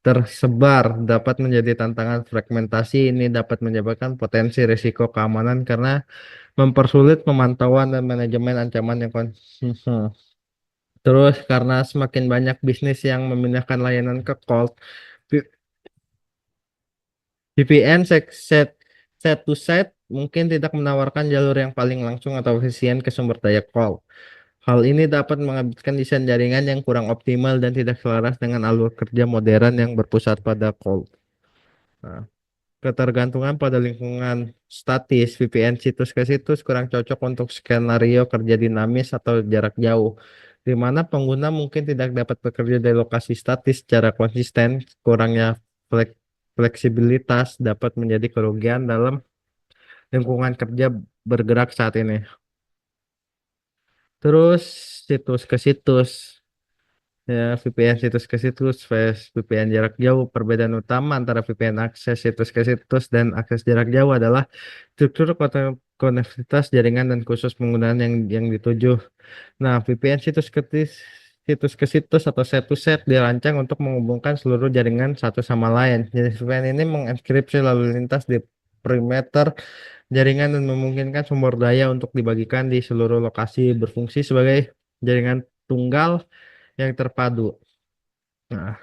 tersebar dapat menjadi tantangan. Fragmentasi ini dapat menyebabkan potensi risiko keamanan karena mempersulit pemantauan dan manajemen ancaman yang terus karena semakin banyak bisnis yang memindahkan layanan ke cloud, VPN set to set mungkin tidak menawarkan jalur yang paling langsung atau efisien ke sumber daya cloud. Hal ini dapat mengakibatkan desain jaringan yang kurang optimal dan tidak selaras dengan alur kerja modern yang berpusat pada cloud. Nah, ketergantungan pada lingkungan statis, VPN situs ke situs kurang cocok untuk skenario kerja dinamis atau jarak jauh, di mana pengguna mungkin tidak dapat bekerja dari lokasi statis secara konsisten. Kurangnya flek- fleksibilitas dapat menjadi kerugian dalam lingkungan kerja bergerak saat ini. Terus situs ke situs. Ya, VPN situs ke situs, VPN jarak jauh. Perbedaan utama antara VPN akses situs ke situs dan akses jarak jauh adalah struktur konektivitas jaringan dan khusus penggunaan yang dituju. Nah, VPN situs ke situs atau set to set dirancang untuk menghubungkan seluruh jaringan satu sama lain. Jenis VPN ini mengenkripsi lalu lintas di perimeter jaringan dan memungkinkan sumber daya untuk dibagikan di seluruh lokasi, berfungsi sebagai jaringan tunggal yang terpadu. Nah,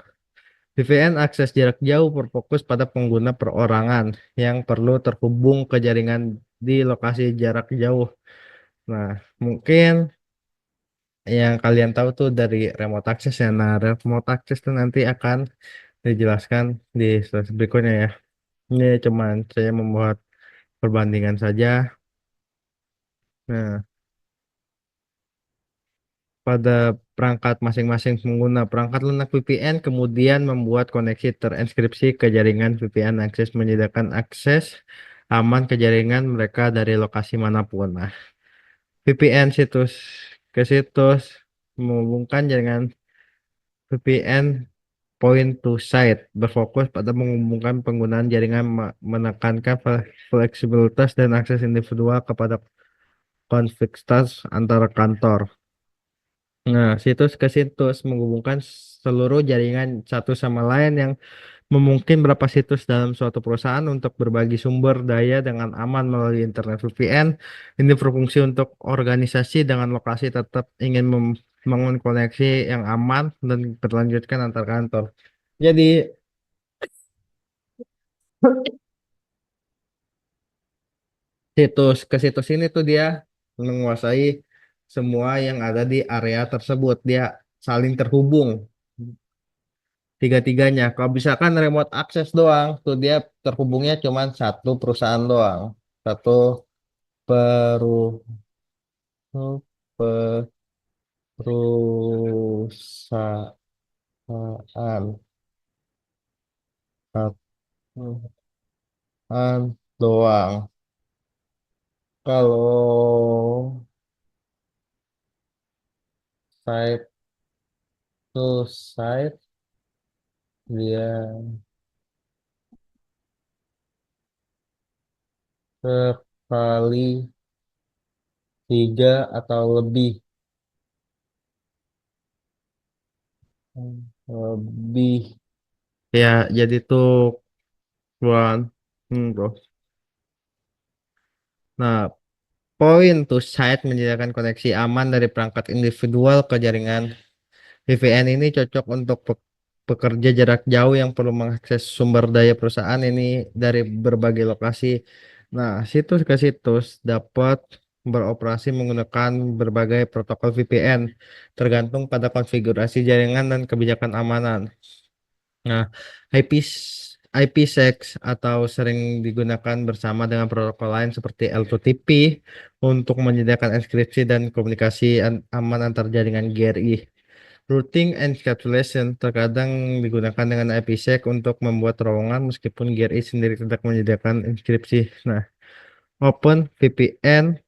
VPN akses jarak jauh berfokus pada pengguna perorangan yang perlu terhubung ke jaringan di lokasi jarak jauh. Nah, mungkin yang kalian tahu tuh dari remote access ya. Nah, remote access tuh nanti akan dijelaskan di slide berikutnya ya. Ini cuman saya membuat perbandingan saja. Nah, pada perangkat masing-masing pengguna. Perangkat lunak VPN kemudian membuat koneksi terenkripsi ke jaringan. VPN akses menyediakan akses aman ke jaringan mereka dari lokasi manapun. Nah, VPN situs ke situs menghubungkan jaringan. VPN point to site berfokus pada menghubungkan penggunaan jaringan, menekankan fleksibilitas dan akses individual kepada konektivitas antara kantor. Nah, situs ke situs menghubungkan seluruh jaringan satu sama lain yang memungkinkan berapa situs dalam suatu perusahaan untuk berbagi sumber daya dengan aman melalui internet. VPN ini berfungsi untuk organisasi dengan lokasi tetap ingin bangun koneksi yang aman dan berlanjutkan antar kantor. Jadi ke situs ini tuh dia menguasai semua yang ada di area tersebut. Dia saling terhubung tiga-tiganya. Kalau misalkan remote access doang, tuh dia terhubungnya cuma satu perusahaan doang. Satu perusahaan perusahaan doang. Kalau site to site dia sekali tiga atau lebih lebih ya jadi tuh one bro. Nah, poin to site menyediakan koneksi aman dari perangkat individual ke jaringan. VPN ini cocok untuk pekerja jarak jauh yang perlu mengakses sumber daya perusahaan ini dari berbagai lokasi. Nah, situs ke situs dapat beroperasi menggunakan berbagai protokol VPN, tergantung pada konfigurasi jaringan dan kebijakan amanan. Nah, IPsec atau sering digunakan bersama dengan protokol lain seperti L2TP untuk menyediakan enkripsi dan komunikasi aman antar jaringan GRI. Routing encapsulation terkadang digunakan dengan IPsec untuk membuat terowongan meskipun GRI sendiri tidak menyediakan enkripsi. Nah, Open VPN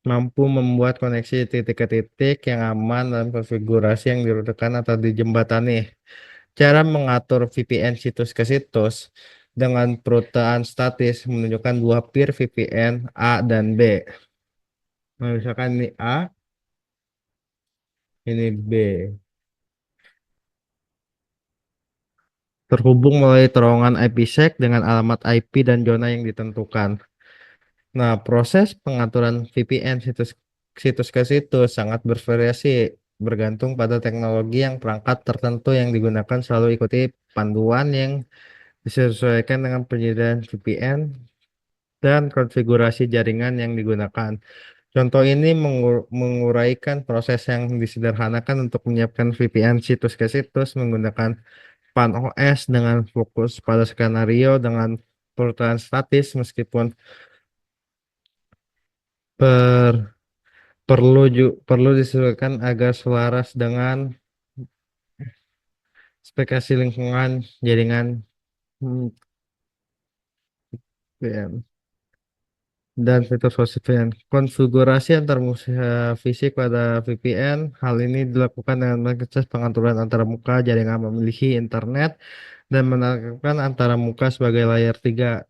mampu membuat koneksi titik ke titik yang aman dalam konfigurasi yang dirutukan atau dijembatani. Cara mengatur VPN situs ke situs dengan perutaan statis menunjukkan dua peer VPN A dan B. Nah, misalkan ini A, ini B. Terhubung melalui terowongan IPsec dengan alamat IP dan zona yang ditentukan. Nah, proses pengaturan VPN situs situs ke situs sangat bervariasi bergantung pada teknologi yang perangkat tertentu yang digunakan selalu ikuti panduan yang disesuaikan dengan penyediaan VPN dan konfigurasi jaringan yang digunakan. Contoh ini menguraikan proses yang disederhanakan untuk menyiapkan VPN situs ke situs menggunakan PAN-OS dengan fokus pada skenario dengan perubahan statis meskipun per, perlu disesuaikan agar selaras dengan spesifikasi lingkungan jaringan hmm, VPN dan fitur VPN. Konfigurasi antar fisik pada VPN. Hal ini dilakukan dengan mengakses pengaturan antara muka jaringan memiliki internet dan menetapkan antara muka sebagai layar 3.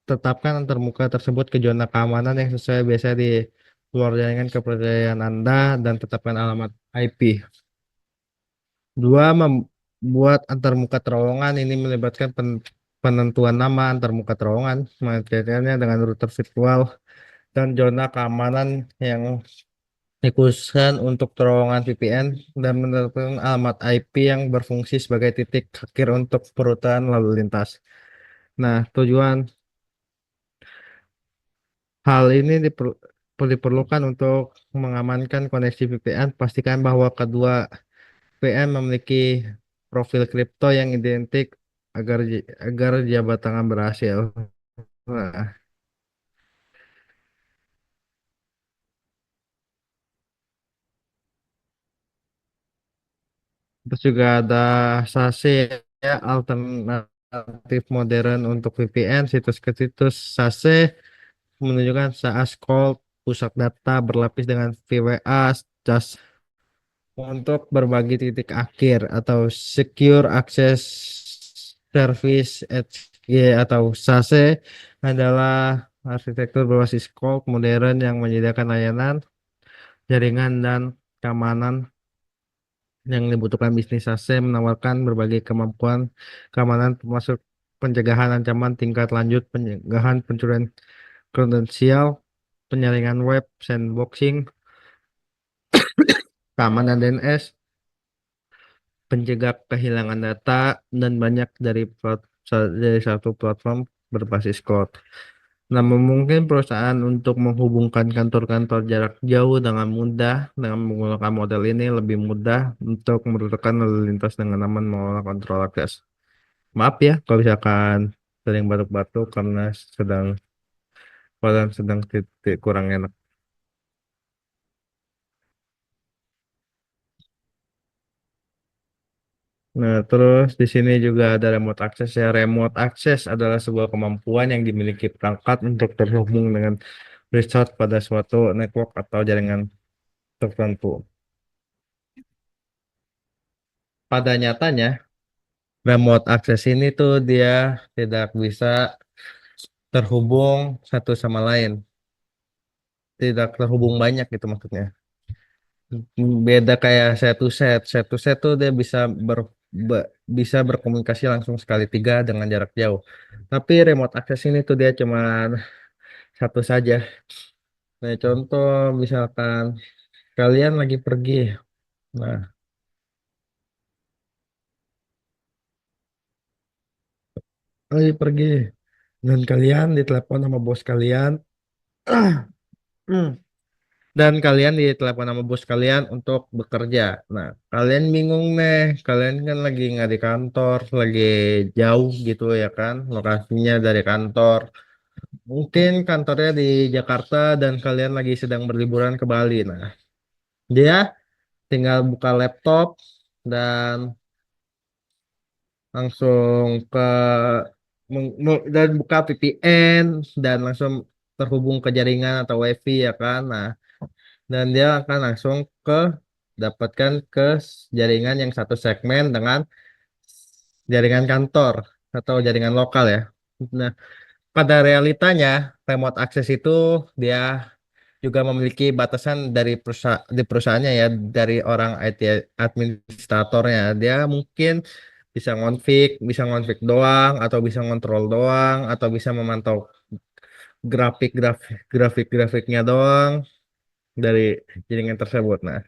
Tetapkan antar muka tersebut ke zona keamanan yang sesuai biasa di luar jaringan kepercayaan Anda dan tetapkan alamat IP. Dua, membuat antarmuka terowongan ini melibatkan penentuan nama antarmuka terowongan, mengaitkannya dengan router virtual dan zona keamanan yang dikhususkan untuk terowongan VPN dan menetapkan alamat IP yang berfungsi sebagai titik akhir untuk perutan lalu lintas. Nah, tujuan hal ini diperlukan untuk mengamankan koneksi VPN. Pastikan bahwa kedua VPN memiliki profil kripto yang identik agar jabat tangan berhasil. Nah, terus juga ada SASE ya, alternatif modern untuk VPN, situs ke situs SASE menunjukkan SaaS Cold pusat data berlapis dengan VWA just untuk berbagi titik akhir atau Secure Access Service SG atau SASE adalah arsitektur berbasis Cold modern yang menyediakan layanan jaringan dan keamanan yang dibutuhkan bisnis AC menawarkan berbagai kemampuan keamanan termasuk pencegahan ancaman tingkat lanjut, pencegahan pencurian kredensial, penyaringan web, sandboxing, keamanan DNS, pencegah kehilangan data, dan banyak dari satu platform berbasis cloud. Nah, memungkinkan perusahaan untuk menghubungkan kantor-kantor jarak jauh dengan mudah dengan menggunakan model ini lebih mudah untuk merupakan lalu lintas dengan aman mengolah kontrol akses. Maaf ya kalau misalkan sering batuk-batuk karena sedang sedang titik kurang enak. Nah, terus di sini juga ada remote access ya. Remote access adalah sebuah kemampuan yang dimiliki perangkat untuk terhubung dengan resort pada suatu network atau jaringan tertentu. Pada nyatanya, remote access ini tuh dia tidak bisa terhubung satu sama lain, tidak terhubung banyak gitu maksudnya. Beda kayak set to set tuh dia bisa berkomunikasi langsung sekali tiga dengan jarak jauh. Tapi remote access ini tuh dia cuma satu saja. Nah, contoh misalkan kalian lagi pergi, nah lagi pergi dan kalian ditelepon sama bos kalian. Dan kalian ditelepon sama bos kalian untuk bekerja. Nah, kalian bingung nih, kalian kan lagi nggak di kantor, lagi jauh gitu ya kan, lokasinya dari kantor. Mungkin kantornya di Jakarta dan kalian lagi sedang berliburan ke Bali. Nah, dia tinggal buka laptop dan langsung dan buka VPN dan langsung terhubung ke jaringan atau WiFi ya kan. Nah, dan dia akan langsung ke dapatkan ke jaringan yang satu segmen dengan jaringan kantor atau jaringan lokal ya. Nah, pada realitanya remote access itu dia juga memiliki batasan dari di perusahaannya ya, dari orang IT administratornya. Dia mungkin bisa ngonfig doang atau bisa ngontrol doang atau bisa memantau grafiknya doang dari jaringan tersebut. Nah,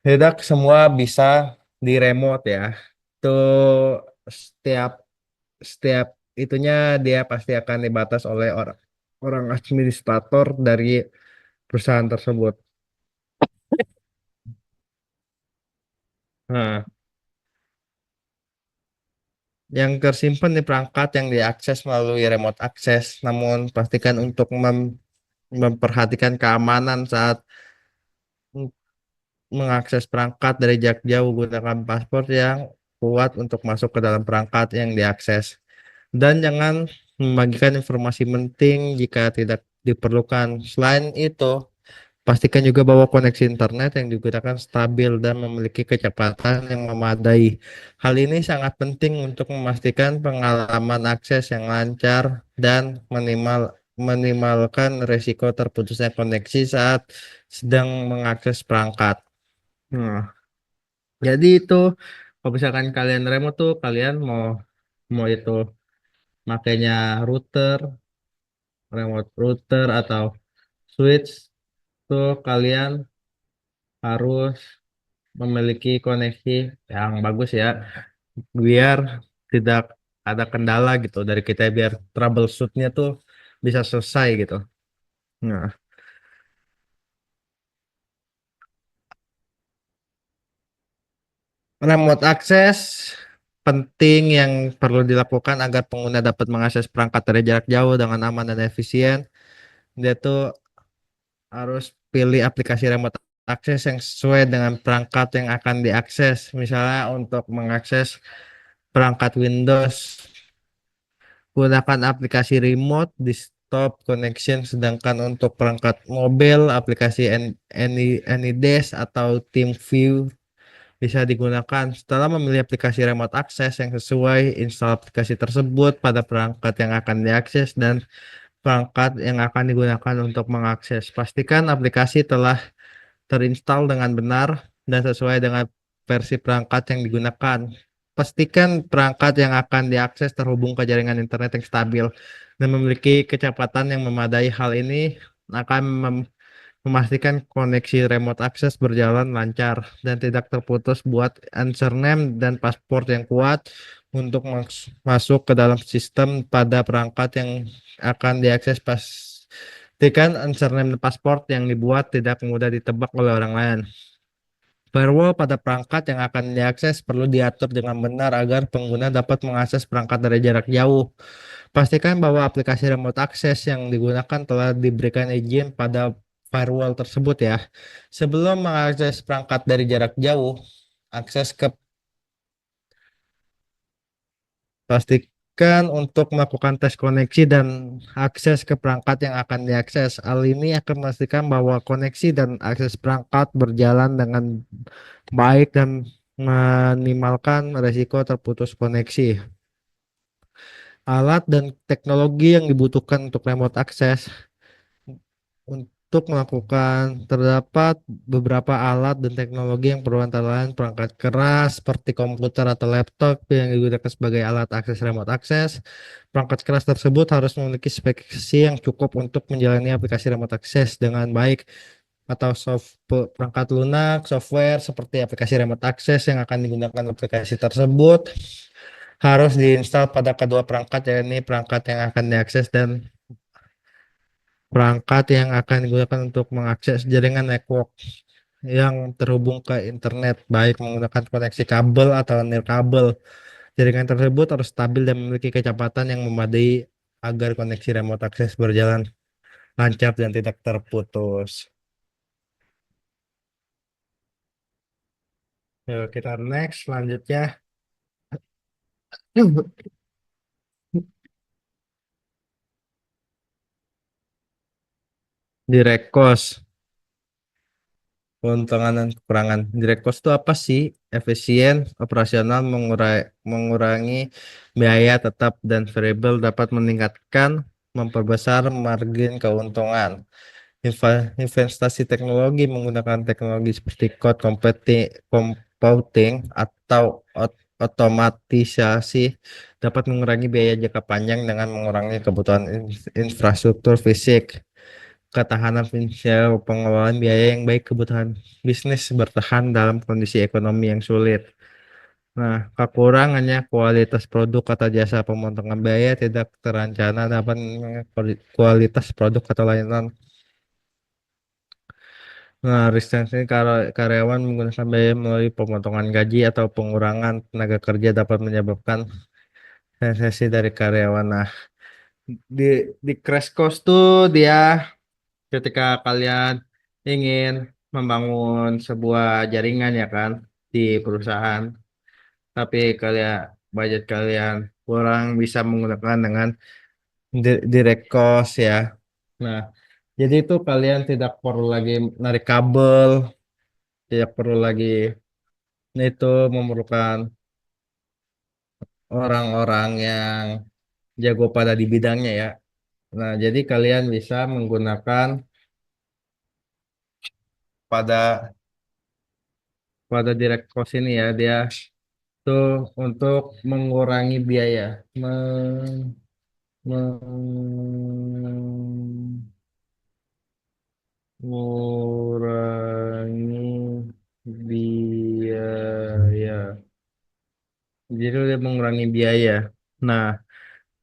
tidak semua bisa di remote ya. Tuh setiap setiap itunya dia pasti akan dibatas oleh orang orang administrator dari perusahaan tersebut. Nah, yang tersimpan di perangkat yang diakses melalui remote access, namun pastikan untuk memperhatikan keamanan saat mengakses perangkat dari jarak jauh. Gunakan paspor yang kuat untuk masuk ke dalam perangkat yang diakses. Dan jangan membagikan informasi penting jika tidak diperlukan. Selain itu, pastikan juga bahwa koneksi internet yang digunakan stabil dan memiliki kecepatan yang memadai. Hal ini sangat penting untuk memastikan pengalaman akses yang lancar dan minimalkan risiko terputusnya koneksi saat sedang mengakses perangkat. Nah, jadi itu kalau misalkan kalian remote tuh kalian mau mau itu makanya remote router atau switch tuh kalian harus memiliki koneksi yang bagus ya biar tidak ada kendala gitu dari kita biar troubleshootnya tuh bisa selesai gitu. Nah, remote access penting yang perlu dilakukan agar pengguna dapat mengakses perangkat dari jarak jauh dengan aman dan efisien. Dia tuh harus pilih aplikasi remote access yang sesuai dengan perangkat yang akan diakses. Misalnya untuk mengakses perangkat Windows, gunakan aplikasi remote desktop connection, sedangkan untuk perangkat mobil, aplikasi AnyDesk atau TeamView bisa digunakan. Setelah memilih aplikasi remote access yang sesuai, install aplikasi tersebut pada perangkat yang akan diakses dan perangkat yang akan digunakan untuk mengakses. Pastikan aplikasi telah terinstall dengan benar dan sesuai dengan versi perangkat yang digunakan. Pastikan perangkat yang akan diakses terhubung ke jaringan internet yang stabil dan memiliki kecepatan yang memadai. Hal ini akan memastikan koneksi remote access berjalan lancar dan tidak terputus, buat username dan paspor yang kuat untuk masuk ke dalam sistem pada perangkat yang akan diakses. Pastikan username dan paspor yang dibuat tidak mudah ditebak oleh orang lain. Firewall pada perangkat yang akan diakses perlu diatur dengan benar agar pengguna dapat mengakses perangkat dari jarak jauh. Pastikan bahwa aplikasi remote access yang digunakan telah diberikan izin pada firewall tersebut ya. Sebelum mengakses perangkat dari jarak jauh, akses ke pastikan untuk melakukan tes koneksi dan akses ke perangkat yang akan diakses. Hal ini akan memastikan bahwa koneksi dan akses perangkat berjalan dengan baik dan minimalkan risiko terputus koneksi. Alat dan teknologi yang dibutuhkan untuk remote access. Untuk melakukan terdapat beberapa alat dan teknologi yang perlu, antara lain perangkat keras seperti komputer atau laptop yang digunakan sebagai alat akses remote access. Perangkat keras tersebut harus memiliki spesifikasi yang cukup untuk menjalani aplikasi remote access dengan baik, atau perangkat lunak software seperti aplikasi remote access yang akan digunakan aplikasi tersebut harus diinstal pada kedua perangkat, yakni perangkat yang akan diakses dan perangkat yang akan digunakan untuk mengakses jaringan network yang terhubung ke internet, baik menggunakan koneksi kabel atau nirkabel. Jaringan tersebut harus stabil dan memiliki kecepatan yang memadai agar koneksi remote access berjalan lancar dan tidak terputus. Yuk kita next selanjutnya. Direct cost. Keuntungan dan kekurangan. Direct cost itu apa sih? Efisien, operasional, mengurangi biaya tetap dan variabel, dapat meningkatkan, memperbesar margin keuntungan. Investasi teknologi menggunakan teknologi seperti cloud computing atau otomatisasi dapat mengurangi biaya jangka panjang dengan mengurangi kebutuhan infrastruktur fisik. Ketahanan finansial, pengelolaan biaya yang baik, kebutuhan bisnis bertahan dalam kondisi ekonomi yang sulit. Nah, kekurangannya kualitas produk atau jasa, pemotongan biaya tidak terencana dapat kualitas produk atau layanan. Nah, restructuring karyawan menggunakan biaya melalui pemotongan gaji atau pengurangan tenaga kerja dapat menyebabkan resesi dari karyawan. Nah, di di crash cost tuh dia ketika kalian ingin membangun sebuah jaringan ya kan di perusahaan, tapi kalian budget kalian kurang bisa menggunakan dengan direct cost ya. Nah, jadi itu kalian tidak perlu lagi narik kabel, tidak perlu lagi itu memerlukan orang-orang yang jago pada di bidangnya ya. Nah, jadi kalian bisa menggunakan pada pada direct cost ini ya, dia tuh untuk mengurangi biaya, mengurangi biaya. Jadi dia mengurangi biaya. Nah,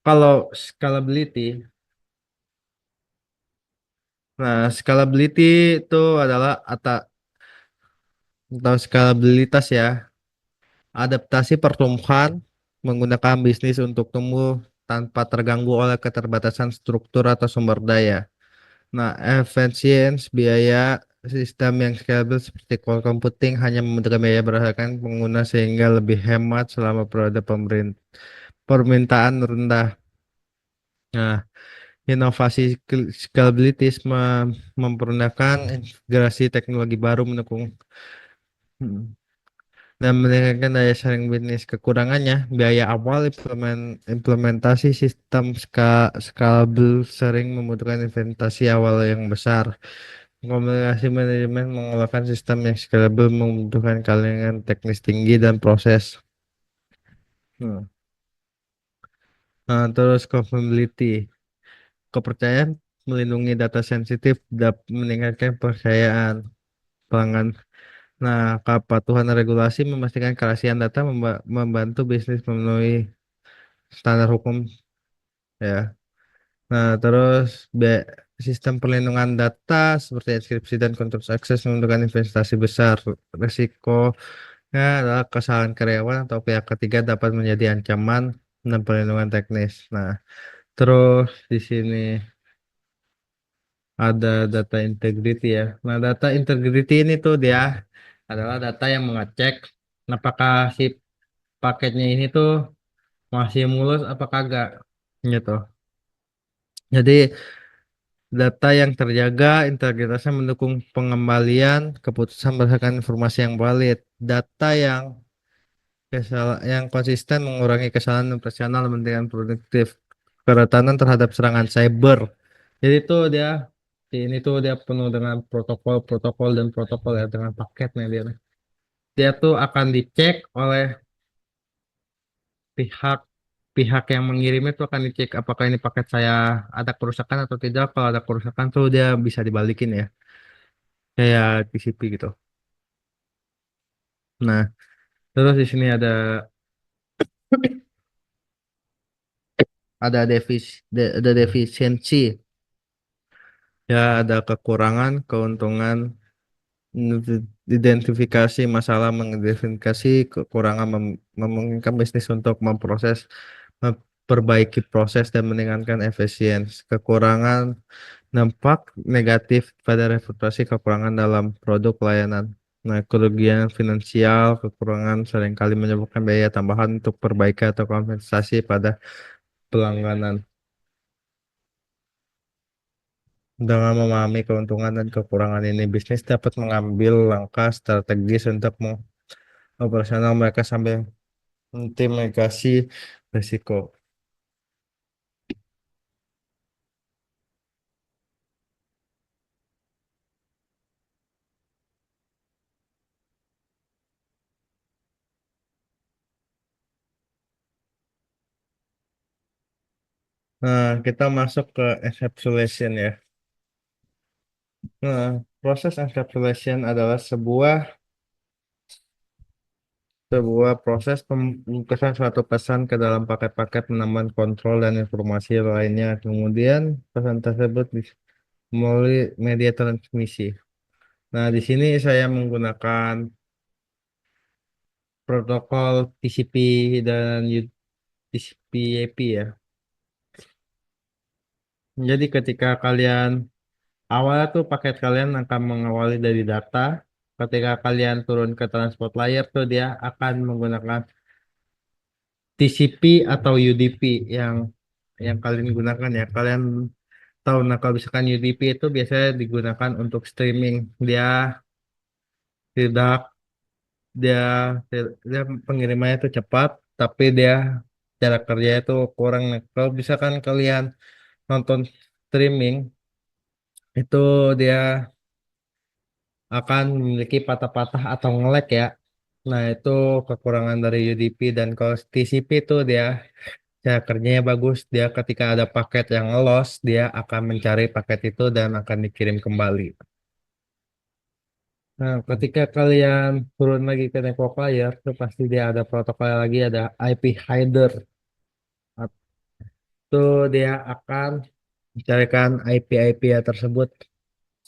kalau scalability, scalability itu adalah atau scalabilitas ya, adaptasi pertumbuhan menggunakan bisnis untuk tumbuh tanpa terganggu oleh keterbatasan struktur atau sumber daya. Nah, efisiensi biaya, sistem yang scalable seperti cloud computing hanya membutuhkan biaya berdasarkan pengguna sehingga lebih hemat selama periode permintaan rendah. Nah, inovasi scalability mempergunakan integrasi teknologi baru mendukung dan meningkatkan daya saing bisnis. Kekurangannya, biaya awal implementasi sistem scalable sering membutuhkan investasi awal yang besar. Komunikasi manajemen mengelola sistem yang scalable membutuhkan kalangan teknis tinggi dan proses. Hmm. Nah, terus confiability, kepercayaan melindungi data sensitif, meningkatkan kepercayaan pelanggan. Nah, kepatuhan regulasi memastikan kerahasiaan data membantu bisnis memenuhi standar hukum ya. Nah, terus sistem perlindungan data seperti enkripsi dan kontrol akses menentukan investasi besar. Resikonya adalah kesalahan karyawan atau pihak ketiga dapat menjadi ancaman dan perlindungan teknis. Nah, terus di sini ada data integrity ya. Nah, data integrity ini tuh dia adalah data yang mengecek apakah si paketnya ini tuh masih mulus apa kagak gitu. Jadi data yang terjaga integritasnya mendukung pengembalian keputusan berdasarkan informasi yang valid. Data yang konsisten mengurangi kesalahan operasional dan produktif. Keretanan terhadap serangan cyber. Jadi itu ini tuh dia penuh dengan protokol-protokol dan protokol ya dengan paketnya dia. Dia tuh akan dicek oleh pihak pihak yang mengirim itu akan dicek apakah ini paket saya ada kerusakan atau tidak. Kalau ada kerusakan tuh dia bisa dibalikin ya, kayak TCP gitu. Nah, terus di sini ada defisiensi ya, ada kekurangan, keuntungan, identifikasi masalah, mengidentifikasi kekurangan, memungkinkan bisnis untuk memperbaiki proses dan meningkatkan efisiensi. Kekurangan dampak negatif pada reputasi, kekurangan dalam produk layanan. Nah, kerugian finansial, kekurangan seringkali menyebabkan biaya tambahan untuk perbaikan atau kompensasi pada pelangganan. Dengan memahami keuntungan dan kekurangan ini, bisnis dapat mengambil langkah strategis untuk operasional mereka sambil mitigasi risiko. Nah, kita masuk ke encapsulation ya. Nah, proses encapsulation adalah sebuah proses pembungkusan suatu pesan ke dalam paket-paket menambah kontrol dan informasi lainnya. Kemudian pesan tersebut melalui media transmisi. Nah, di sini saya menggunakan protokol TCP dan TCP/IP ya. Jadi ketika kalian awalnya tuh paket kalian akan mengawali dari data. Ketika kalian turun ke transport layer tuh dia akan menggunakan TCP atau UDP yang kalian gunakan ya. Kalian tahu, nah kalau misalkan UDP itu biasanya digunakan untuk streaming. Dia tidak dia dia pengirimannya itu cepat, tapi dia cara kerja itu kurang. Nah, kalau misalkan kalian nonton streaming itu dia akan memiliki patah-patah atau nge-lag ya. Nah, itu kekurangan dari UDP. Dan kalau TCP itu dia cara kerjanya bagus. Dia ketika ada paket yang lost, dia akan mencari paket itu dan akan dikirim kembali. Nah, ketika kalian turun lagi ke network layer, itu pasti dia ada protokol lagi, ada IP header. Itu dia akan mencarikan IP-IP ya tersebut.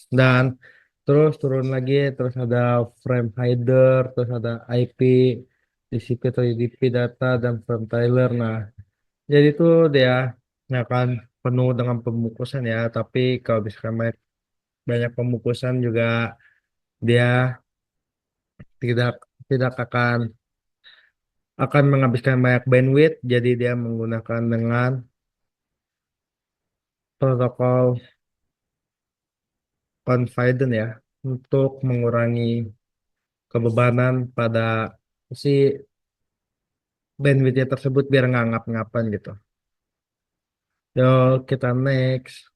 Dan terus turun lagi, terus ada frame header, terus ada IP, TCP atau UDP data, dan frame trailer. Nah, jadi itu dia akan penuh dengan pembungkusan ya. Tapi kalau misalkan banyak pembungkusan juga dia tidak tidak akan menghabiskan banyak bandwidth. Jadi dia menggunakan dengan protokol confident ya untuk mengurangi kebebanan pada si bandwidthnya tersebut biar nggak ngap-ngapan gitu. Yo, kita next.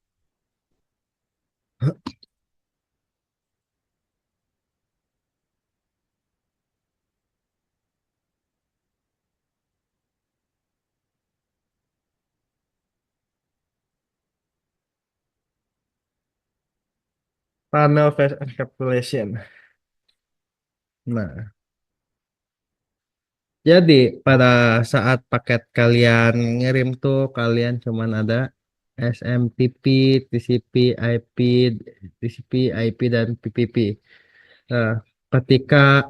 Tunnel phase encapsulation. Nah, jadi pada saat paket kalian ngirim tuh kalian cuman ada SMTP, TCP, IP, TCP, IP dan PPP. Nah, ketika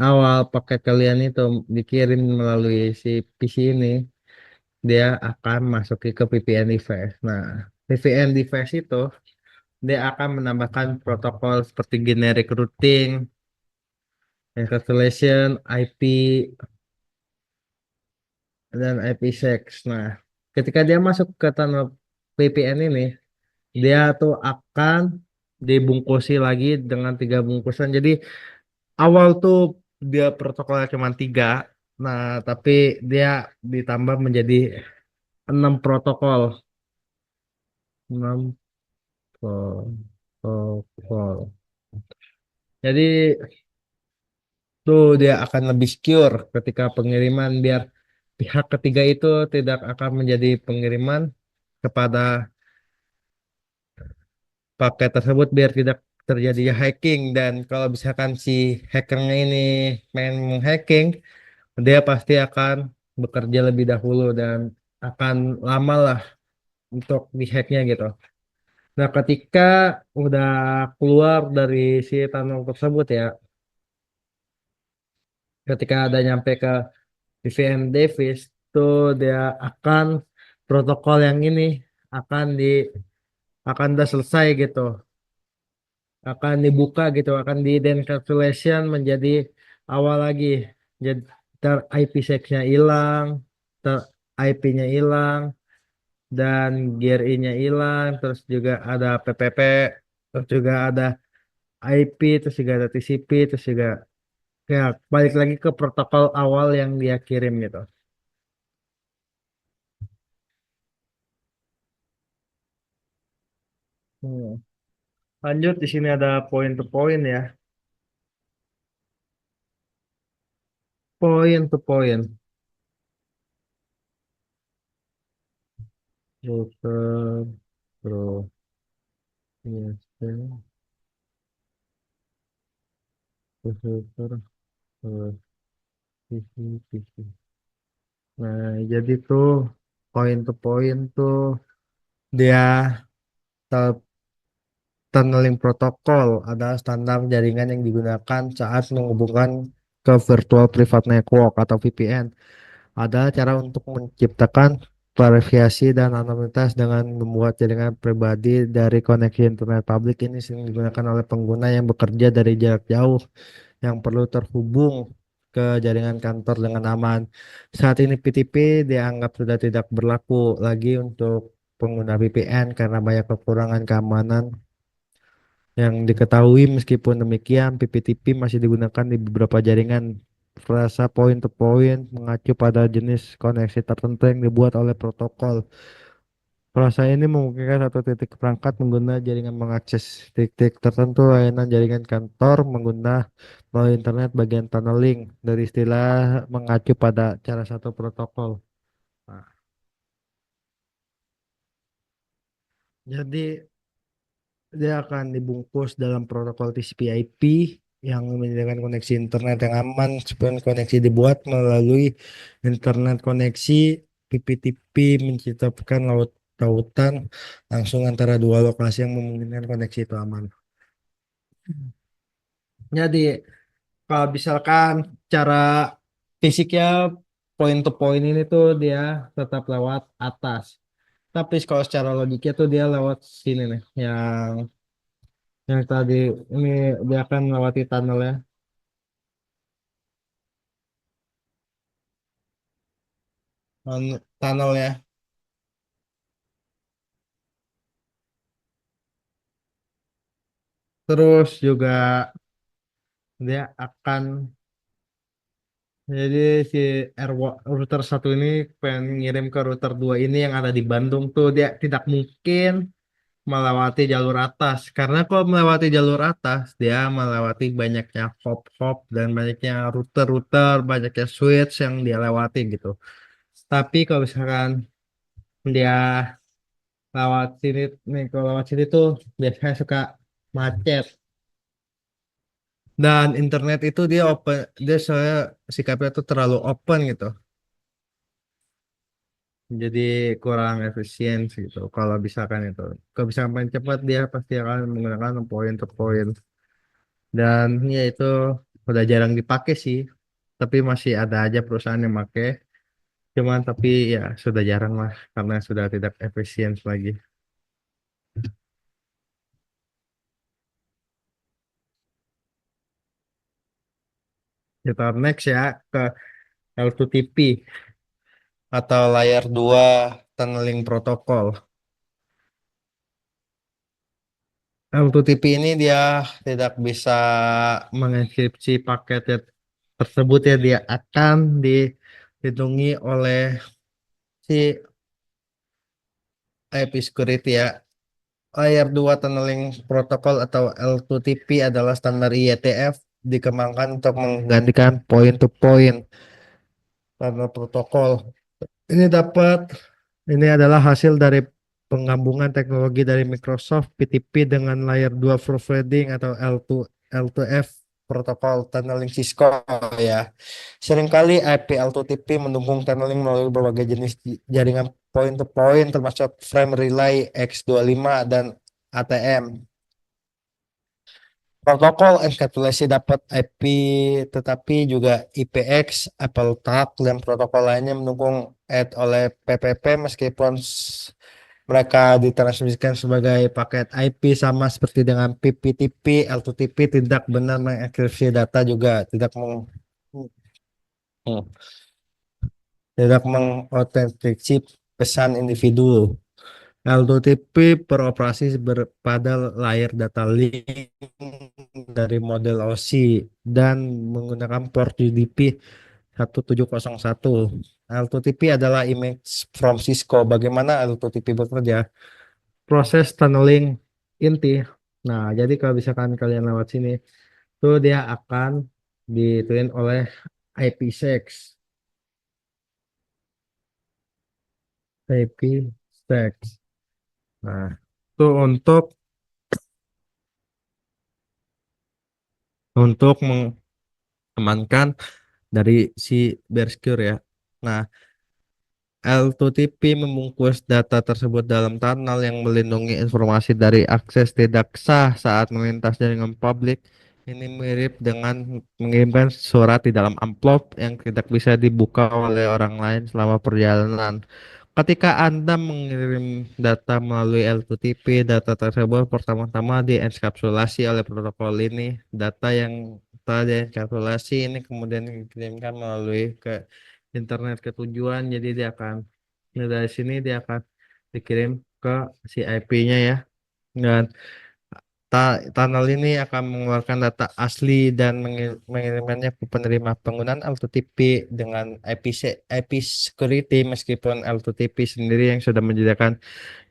awal paket kalian itu dikirim melalui si PC ini, dia akan masuki ke VPN device. Nah, VPN device itu dia akan menambahkan protokol seperti generic routing, encapsulation, IP, dan IPsec. Nah, ketika dia masuk ke tunnel VPN ini, dia tuh akan dibungkusi lagi dengan 3 bungkusan. Jadi awal tuh dia protokolnya cuma 3, nah tapi dia ditambah menjadi 6 protokol. 6 protokol. Jadi tuh dia akan lebih secure ketika pengiriman biar pihak ketiga itu tidak akan menjadi pengiriman kepada paket tersebut biar tidak terjadi hacking dan kalau misalkan si hackernya ini main hacking dia pasti akan bekerja lebih dahulu dan akan lama lah untuk dihacknya gitu. Nah, ketika udah keluar dari si tunnel tersebut ya, ketika ada nyampe ke VPN device tuh dia akan protokol yang ini akan di akan udah selesai gitu, akan dibuka gitu, akan di encapsulation menjadi awal lagi. Jadi ter IPsec-nya hilang, ter IP-nya hilang, dan GRI-nya hilang, terus juga ada PPP, terus juga ada IP, terus juga ada TCP, terus juga ya balik lagi ke protokol awal yang dia kirim gitu. Hmm. Lanjut di sini ada point to point ya. Point to point. Router, pro, ISP, router, PC, PC. Nah, jadi tuh point to point tuh dia tel- tunneling protokol adalah standar jaringan yang digunakan saat menghubungkan ke virtual private network atau VPN. Ada cara untuk menciptakan variasi dan anonimitas dengan membuat jaringan pribadi dari koneksi internet publik ini sering digunakan oleh pengguna yang bekerja dari jarak jauh yang perlu terhubung ke jaringan kantor dengan aman. Saat ini PTP dianggap sudah tidak berlaku lagi untuk pengguna VPN karena banyak kekurangan keamanan yang diketahui. Meskipun demikian, PPTP masih digunakan di beberapa jaringan. Frasa point to point mengacu pada jenis koneksi tertentu yang dibuat oleh protokol. Frasa ini memungkinkan satu titik perangkat mengguna jaringan mengakses titik tertentu layanan jaringan kantor menggunakan melalui internet bagian tunneling dari istilah mengacu pada cara satu protokol. Nah, jadi dia akan dibungkus dalam protokol TCP/IP yang menyediakan koneksi internet yang aman. Sebenarnya koneksi dibuat melalui internet koneksi. PPTP menciptakan lautan langsung antara dua lokasi yang memungkinkan koneksi itu aman. Jadi kalau misalkan cara fisiknya point to point ini tuh dia tetap lewat atas. Tapi kalau secara logiknya tuh dia lewat sini nih, yang tadi ini dia akan melewati tunnel ya, tunnel ya. Terus juga dia akan jadi si router satu ini pengen ngirim ke router 2 ini yang ada di Bandung tuh dia tidak mungkin melewati jalur atas karena kalau melewati jalur atas dia melewati banyaknya hop-hop dan banyaknya router-router, banyaknya switch yang dia lewati gitu. Tapi kalau misalkan dia lewat sini nih, kalau lewat sini tuh biasanya suka macet. Dan internet itu dia open, dia saya sikapnya tuh terlalu open gitu. Jadi kurang efisien gitu. Kalau misalkan itu, kalau misalkan main cepat dia pasti akan menggunakan point to point. Dan ya itu udah jarang dipakai sih. Tapi masih ada aja perusahaan yang pakai. Cuman tapi ya sudah jarang lah karena sudah tidak efisien lagi. Kita next ya ke L2TP atau layar 2 tunneling protokol. L2TP ini dia tidak bisa mengenkripsi paket tersebut ya, dia akan dilindungi oleh si IP security ya. Layer 2 tunneling protokol atau L2TP adalah standar IETF dikembangkan untuk menggantikan point to point tunnel protokol. Ini dapat Ini adalah hasil dari penggabungan teknologi dari Microsoft PTP dengan Layer 2 Proofreading atau L2F protokol tunneling Cisco ya. Seringkali IP L2TP mendukung tunneling melalui berbagai jenis jaringan point to point termasuk frame relay X25 dan ATM. Protokol enkapsulasi dapat IP tetapi juga IPX, Apple TAC, dan protokol lainnya mendukung oleh PPP meskipun mereka ditransmisikan sebagai paket IP sama seperti dengan PPTP, L2TP tidak benar mengenkripsi data juga hmm, tidak mengotentikasi pesan individu. L2TP beroperasi pada layar data link dari model OSI dan menggunakan port UDP 1701. L2TP adalah image from Cisco. Bagaimana L2TP bekerja? Proses tunneling inti. Nah, jadi kalau misalkan kalian lewat sini, tuh dia akan dituin oleh IPsec. IPsec. Nah, itu untuk mengamankan dari si Bersecure ya. Nah, L2TP membungkus data tersebut dalam tunnel yang melindungi informasi dari akses tidak sah saat melintas jaringan publik. Ini mirip dengan mengirimkan surat di dalam amplop yang tidak bisa dibuka oleh orang lain selama perjalanan. Ketika Anda mengirim data melalui L2TP, data tersebut pertama-tama dienkapsulasi oleh protokol ini. Data yang telah dienkapsulasi ini kemudian dikirimkan melalui ke internet ke tujuan, jadi dia akan dari sini dia akan dikirim ke si IP-nya ya. Dan tunnel ini akan mengeluarkan data asli dan mengirimkannya ke penerima. Penggunaan L2TP dengan IP security meskipun L2TP sendiri yang sudah menyediakan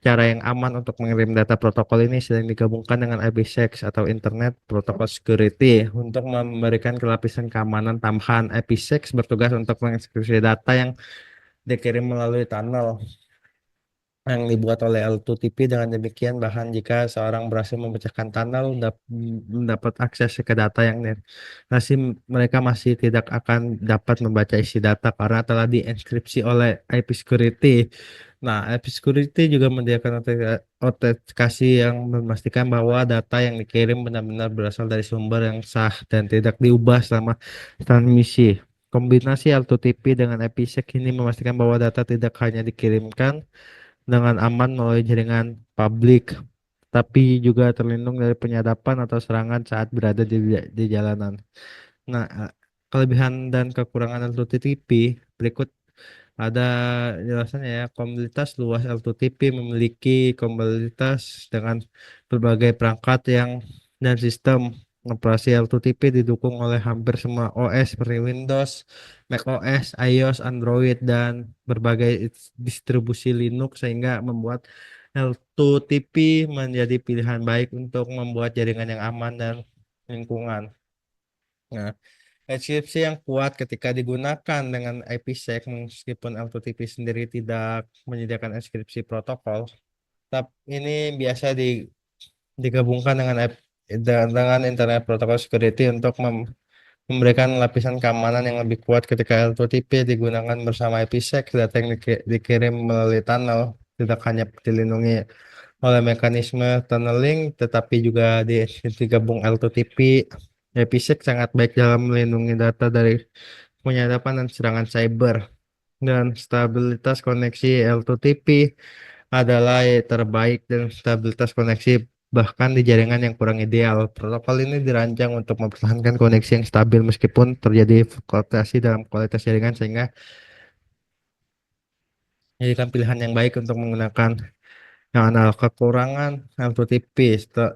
cara yang aman untuk mengirim data protokol ini sedang digabungkan dengan IPsec atau Internet Protocol Security untuk memberikan kelapisan keamanan tambahan. IPsec bertugas untuk mengeksekusi data yang dikirim melalui tunnel yang dibuat oleh L2TP. Dengan demikian, bahkan jika seorang berhasil memecahkan tunnel, mendapat akses ke data yang masih mereka masih tidak akan dapat membaca isi data karena telah dienkripsi oleh IP security. Nah, IP security juga menyediakan autentikasi yang memastikan bahwa data yang dikirim benar-benar berasal dari sumber yang sah dan tidak diubah selama transmisi. Kombinasi L2TP dengan IPsec ini memastikan bahwa data tidak hanya dikirimkan dengan aman melalui jaringan publik, tapi juga terlindung dari penyadapan atau serangan saat berada di jalanan. Nah, kelebihan dan kekurangan L2TP berikut ada jelasannya ya. Komunitas luas L2TP memiliki komunitas dengan berbagai perangkat dan sistem operasi L2TP didukung oleh hampir semua OS seperti Windows, macOS, iOS, Android, dan berbagai distribusi Linux sehingga membuat L2TP menjadi pilihan baik untuk membuat jaringan yang aman dan lingkungan. Nah, Enkripsi yang kuat ketika digunakan dengan IPsec meskipun L2TP sendiri tidak menyediakan enkripsi protokol. Tapi ini biasa digabungkan dengan dengan Internet Protocol Security untuk memberikan lapisan keamanan yang lebih kuat ketika L2TP digunakan bersama IPsec. Data yang dikirim melalui tunnel tidak hanya dilindungi oleh mekanisme tunneling, tetapi juga digabung L2TP. IPsec sangat baik dalam melindungi data dari penyadapan dan serangan cyber. Dan stabilitas koneksi L2TP adalah terbaik dan stabilitas koneksi bahkan di jaringan yang kurang ideal. Protokol ini dirancang untuk mempertahankan koneksi yang stabil meskipun terjadi fluktuasi dalam kualitas jaringan sehingga menjadikan pilihan yang baik untuk menggunakan yang ada kekurangan L2TP.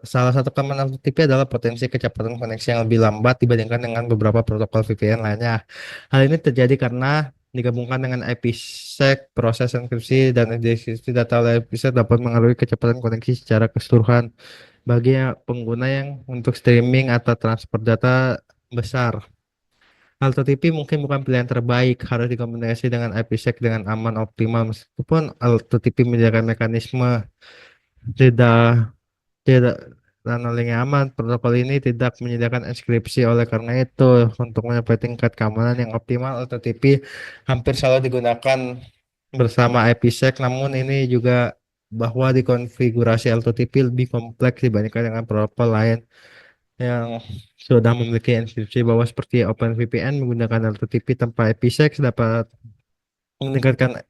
Salah satu kelemahan L2TP adalah potensi kecepatan koneksi yang lebih lambat dibandingkan dengan beberapa protokol VPN lainnya. Hal ini terjadi karena digabungkan dengan IPsec, proses enkripsi dan dekripsi data oleh IPsec dapat mengaruhi kecepatan koneksi secara keseluruhan bagi pengguna yang untuk streaming atau transfer data besar. AltoTP mungkin bukan pilihan terbaik, harus dikombinasi dengan IPsec dengan aman optimal. Meskipun AltoTP menyediakan mekanisme tidak tidak tunneling yang aman, protokol ini tidak menyediakan enkripsi. Oleh karena itu, untuk mencapai tingkat keamanan yang optimal, AltoTP hampir selalu digunakan bersama IPsec. Namun ini juga bahwa dikonfigurasi AltoTP lebih kompleks dibandingkan dengan protokol lain yang sudah memiliki enkripsi bawah seperti OpenVPN. Menggunakan LTTP tanpa IPsec dapat meningkatkan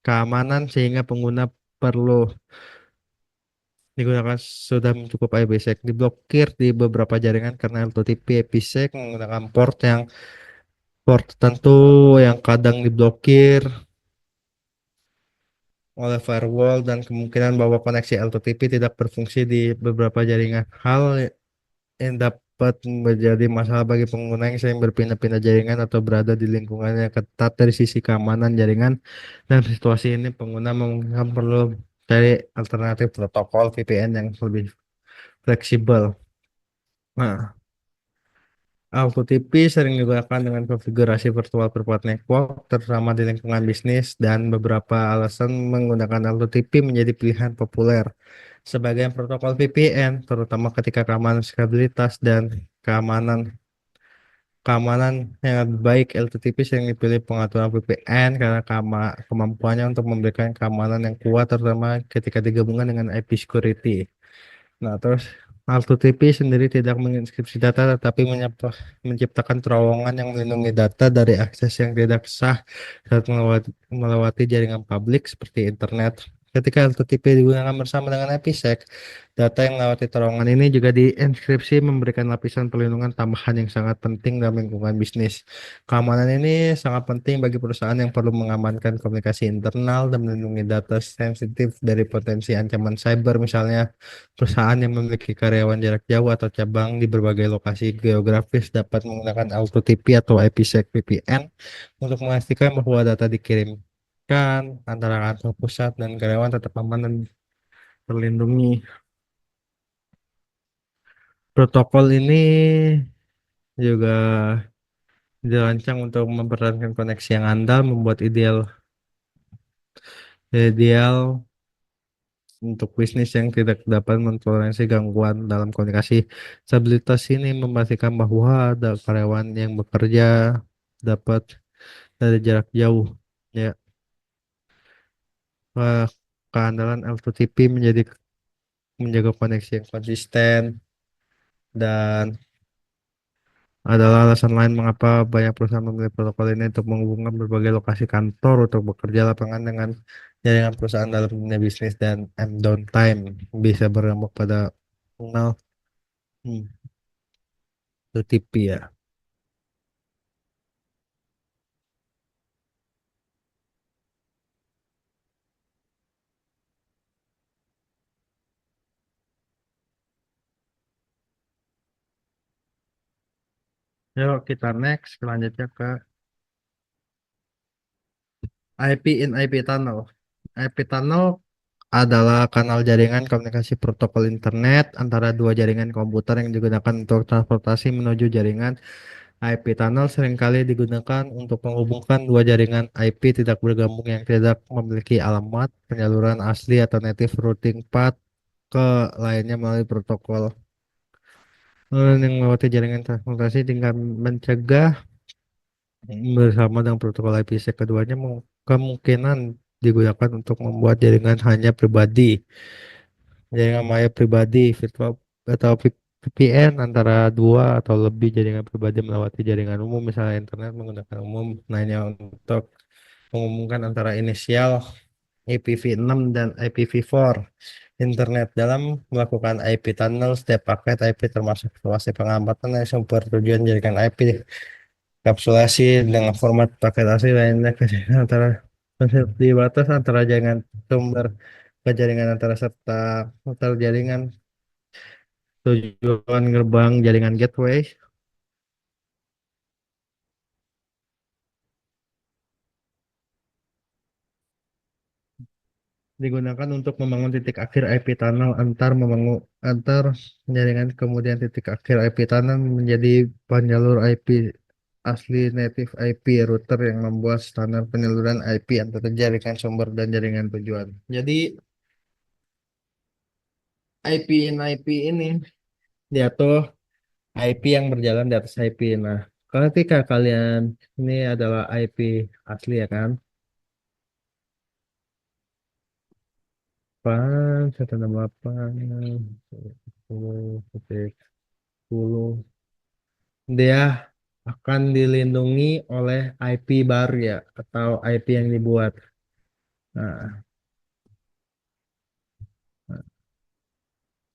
keamanan sehingga pengguna perlu digunakan sudah cukup IPsec. Diblokir di beberapa jaringan karena LTTP IPsec menggunakan port tertentu yang kadang diblokir oleh firewall dan kemungkinan bahwa koneksi LTTP tidak berfungsi di beberapa jaringan. Hal yang dapat menjadi masalah bagi pengguna yang sering berpindah-pindah jaringan atau berada di lingkungan yang ketat dari sisi keamanan jaringan. Dan situasi ini pengguna mungkin perlu cari alternatif protokol VPN yang lebih fleksibel. Nah, AutoTP sering digunakan dengan konfigurasi virtual private network, terutama di lingkungan bisnis, dan beberapa alasan menggunakan AutoTP menjadi pilihan populer. Sebagian protokol VPN, terutama ketika keamanan stabilitas dan keamanan keamanan yang lebih baik, LTTP sering dipilih pengaturan VPN karena kemampuannya untuk memberikan keamanan yang kuat, terutama ketika digabungkan dengan IP security. Nah, terus AltoTP sendiri tidak menginskripsi data, tetapi menciptakan terowongan yang melindungi data dari akses yang tidak sah saat melewati jaringan publik seperti internet. Ketika AltoTP digunakan bersama dengan IPsec, data yang melewati terowongan ini juga dienkripsi memberikan lapisan perlindungan tambahan yang sangat penting dalam lingkungan bisnis. Keamanan ini sangat penting bagi perusahaan yang perlu mengamankan komunikasi internal dan melindungi data sensitif dari potensi ancaman cyber, misalnya perusahaan yang memiliki karyawan jarak jauh atau cabang di berbagai lokasi geografis dapat menggunakan AutoTP atau IPsec VPN untuk memastikan bahwa data dikirimkan antara kantor pusat dan karyawan tetap aman dan terlindungi. Protokol ini juga dirancang untuk mempertahankan koneksi yang andal, membuat ideal untuk bisnis yang tidak dapat mentoleransi gangguan dalam komunikasi. Stabilitas ini memastikan bahwa ada karyawan yang bekerja dapat dari jarak jauh. Ya, eh, keandalan L2TP menjaga koneksi yang konsisten dan adalah alasan lain mengapa banyak perusahaan memilih protokol ini untuk menghubungkan berbagai lokasi kantor untuk bekerja lapangan dengan jaringan perusahaan dalam dunia bisnis dan downtime bisa berdampak pada pengguna. Hmm, LTP ya. Yuk kita next selanjutnya ke IP in IP tunnel. IP tunnel adalah kanal jaringan komunikasi protokol internet antara dua jaringan komputer yang digunakan untuk transportasi menuju jaringan. IP tunnel seringkali digunakan untuk menghubungkan dua jaringan IP tidak bergabung yang tidak memiliki alamat penyaluran asli atau native routing path. ke lainnya melalui protokol yang melewati jaringan transportasi dengan mencegah bersama dengan protokol IPsec keduanya kemungkinan digunakan untuk membuat jaringan hanya pribadi, jaringan maya pribadi virtual atau VPN antara dua atau lebih jaringan pribadi melewati jaringan umum, misalnya internet menggunakan umum. Lainnya untuk mengumumkan antara inisial IPv6 dan IPv4 internet dalam melakukan IP tunnel. Setiap paket IP termasuk informasi pengamatan yang sumber tujuan jaringan IP kapsulasi dengan format paket asli lainnya ke jaringan antara konsep di batas antara jaringan sumber ke jaringan antara serta antar jaringan tujuan gerbang jaringan gateway digunakan untuk membangun titik akhir IP tunnel antar jaringan. Kemudian titik akhir IP tunnel menjadi penjalur IP asli native IP router yang membuat standar penyaluran IP antara jaringan sumber dan jaringan tujuan. Jadi IP in IP ini dia tuh IP yang berjalan di atas IP. Nah, ketika kalian ini adalah IP asli ya kan? 168 10 dia akan dilindungi oleh IP baru ya atau IP yang dibuat. Nah,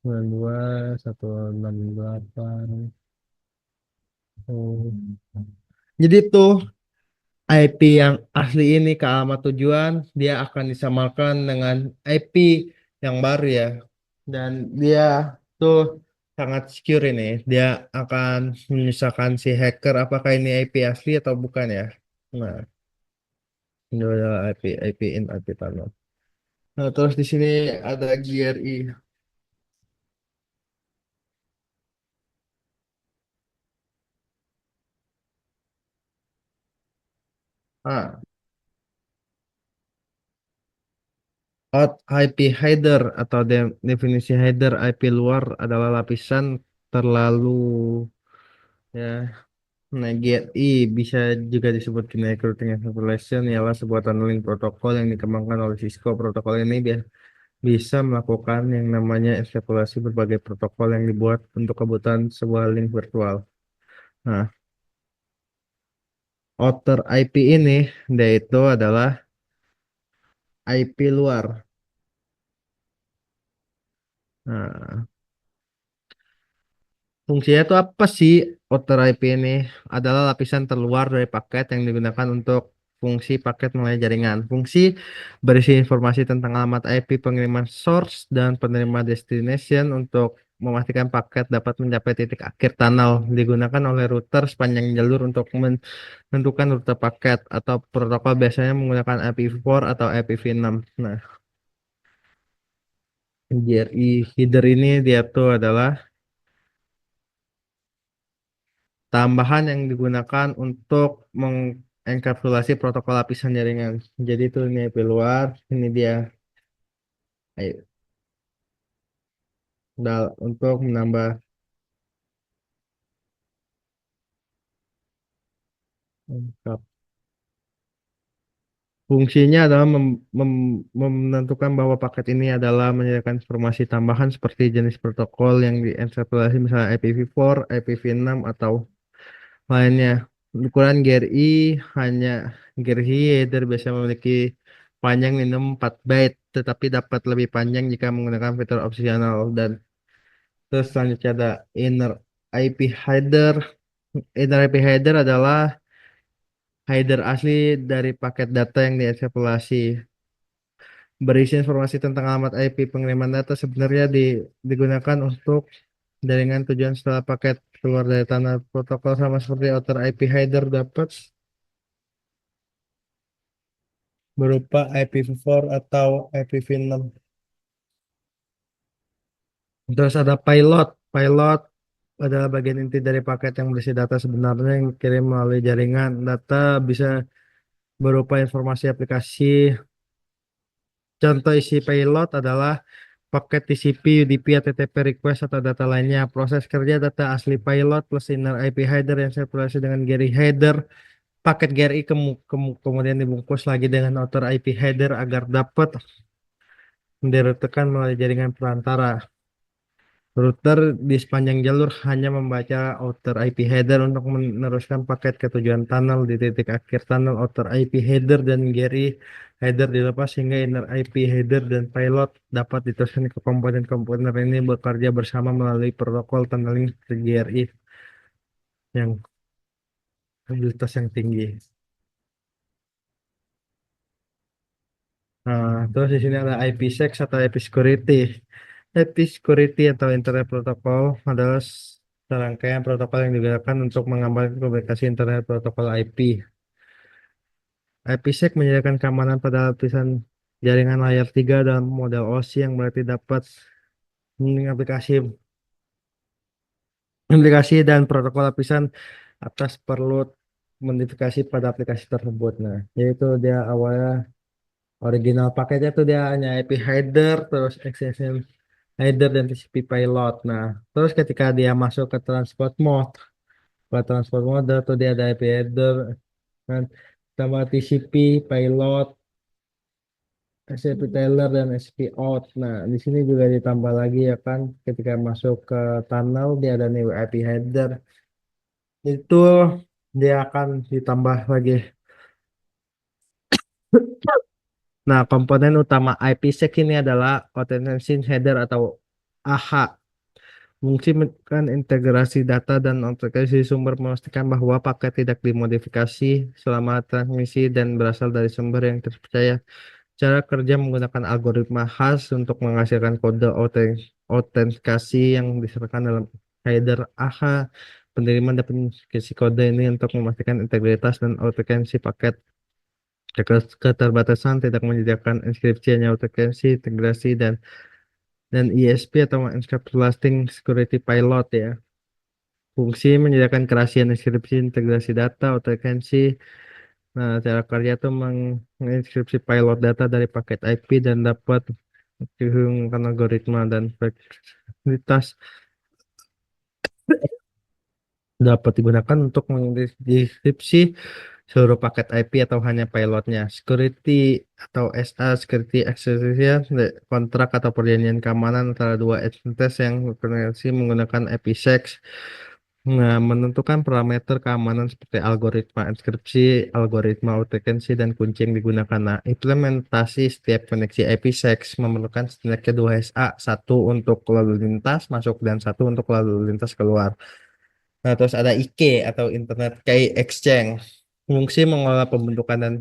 92.168. Oh. Jadi tuh IP yang asli ini ke alamat tujuan dia akan disamakan dengan IP yang baru ya. Dan dia tuh sangat secure ini. Dia akan menyusahkan si hacker apakah ini IP asli atau bukan ya. Nah, ini adalah IP in IP tunnel. Nah, terus di sini ada GRI. Ah, out IP header atau definisi header IP luar adalah lapisan terlalu ya. Nah, GRI bisa juga disebut Generic Routing Extrapolation ialah sebuah tunneling protokol yang dikembangkan oleh Cisco. Protokol ini bisa melakukan yang namanya ekstrapolasi berbagai protokol yang dibuat untuk kebutuhan sebuah link virtual. Nah, outer IP ini dia itu adalah IP luar. Nah, fungsinya itu apa sih? Outer IP ini adalah lapisan terluar dari paket yang digunakan untuk fungsi paket melalui jaringan. Fungsi berisi informasi tentang alamat IP pengiriman source dan penerima destination untuk memastikan paket dapat mencapai titik akhir tunnel. Digunakan oleh router sepanjang jalur untuk menentukan rute paket atau protokol biasanya menggunakan IPv4 atau IPv6. Nah, GRI header ini dia tuh adalah tambahan yang digunakan untuk mengenkapsulasi protokol lapisan jaringan. Jadi itu ini IP luar, ini dia untuk menambah lengkap. Fungsinya adalah menentukan bahwa paket ini adalah menyediakan informasi tambahan seperti jenis protokol yang dienkripsi misalnya IPv4, IPv6 atau lainnya. Ukuran GRI hanya GRI header biasanya memiliki panjang minimum 4 byte, tetapi dapat lebih panjang jika menggunakan fitur opsional. Dan terus selanjutnya ada inner IP header. Inner IP header adalah header asli dari paket data yang dienkripsi. Berisi informasi tentang alamat IP pengiriman data sebenarnya digunakan untuk jaringan tujuan setelah paket keluar dari tanah protokol sama seperti outer IP header dapat berupa IPv4 atau IPv6. Terus ada payload. Payload adalah bagian inti dari paket yang berisi data sebenarnya yang dikirim melalui jaringan. Data bisa berupa informasi aplikasi. Contoh isi payload adalah paket TCP, UDP, HTTP request atau data lainnya. Proses kerja data asli payload plus inner IP header yang sirkulasi dengan Gary header. Paket GRI kemudian dibungkus lagi dengan outer IP header agar dapat dirutekan melalui jaringan perantara. Router di sepanjang jalur hanya membaca outer IP header untuk meneruskan paket ke tujuan tunnel. Di titik akhir tunnel, outer IP header dan GRI header dilepas sehingga inner IP header dan payload dapat diteruskan ke komponen-komponen ini bekerja bersama melalui protokol tunneling GRI yang mobilitas yang tinggi. Nah, terus di sini ada IPsec atau IP security. IP security atau Internet Protocol adalah serangkaian protokol yang digunakan untuk mengamankan komunikasi Internet Protokol IP. IPsec menyediakan keamanan pada lapisan jaringan layar 3 dalam model OSI yang berarti dapat aplikasi aplikasi dan protokol lapisan atas perlu modifikasi pada aplikasi tersebut. Nah, yaitu dia awalnya original paketnya tuh dia hanya IP header, terus extension header dan TCP payload. Nah, terus ketika dia masuk ke transport mode tuh dia ada IP header dan sama TCP payload, SCP Taylor dan SCP out. Nah, di sini juga ditambah lagi ya kan ketika masuk ke tunnel dia ada new IP header. Itu dia akan ditambah lagi. Nah, komponen utama IPsec ini adalah Authentication Header atau AH. Fungsi menekan integrasi data dan aplikasi sumber memastikan bahwa paket tidak dimodifikasi selama transmisi dan berasal dari sumber yang terpercaya. Cara kerja menggunakan algoritma khas untuk menghasilkan kode autentikasi yang disertakan dalam header AH. Penerima dapat mengisi kode ini untuk memastikan integritas dan autentikasi paket. Keterbatasan tidak menyediakan inskripsi hanya autentikasi, integrasi dan ISP atau Encapsulating Security Payload ya. Fungsi menyediakan kerahasiaan inskripsi, integrasi data, autentikasi. Nah, cara kerja itu menginskripsi payload data dari paket IP dan dapat dihubungkan algoritma dan fleksibilitas dapat digunakan untuk mendekripsi seluruh paket IP atau hanya payloadnya. Security atau SA, Security Access kontrak atau perjanjian keamanan antara dua entitas yang berkoneksi menggunakan IPsec. Nah, menentukan parameter keamanan seperti algoritma enkripsi, algoritma autentikasi, dan kunci yang digunakan. Nah, implementasi setiap koneksi IPsec memerlukan setidaknya dua SA, satu untuk lalu lintas masuk dan satu untuk lalu lintas keluar. Nah, terus ada IK atau Internet Key Exchange. Fungsi mengelola pembentukan dan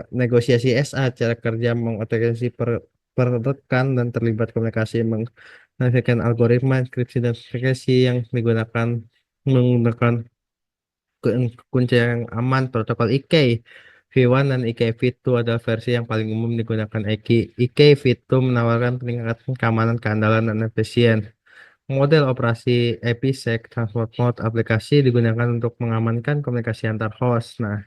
negosiasi SA, cara kerja mengautentikasi per rekan dan terlibat komunikasi menghasilkan algoritma enkripsi dan verifikasi yang digunakan menggunakan kunci yang aman protokol IK. V1 dan IK V2 adalah versi yang paling umum digunakan IK V2 menawarkan peningkatan keamanan, keandalan, dan efisien. Model operasi IPsec Transport Mode aplikasi digunakan untuk mengamankan komunikasi antar host. Nah,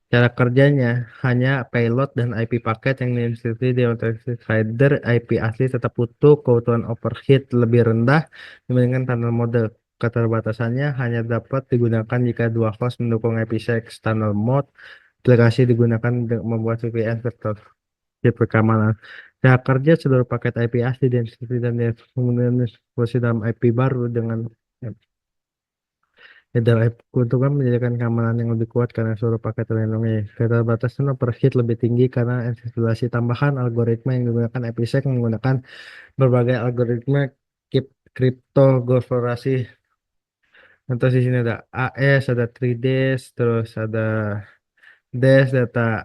cara kerjanya hanya payload dan IP paket yang diinstruksi di authorized header IP asli tetap utuh, keutuhan overhead lebih rendah dibandingkan tunnel mode. Keterbatasannya hanya dapat digunakan jika dua host mendukung IPsec tunnel mode. Aplikasi digunakan untuk membuat VPN vektor keamanan. Cara kerja seluruh paket IP asli dan kemudian distribusi dalam IP baru dengan header IP keuntungan menjadikan keamanan yang lebih kuat karena seluruh paket terlindungi. Keterbatasan overhead lebih tinggi karena instalasi tambahan algoritma yang digunakan IPsec menggunakan berbagai algoritma kriptografi. Contoh di sini ada AES, ada 3DS, terus ada DES, data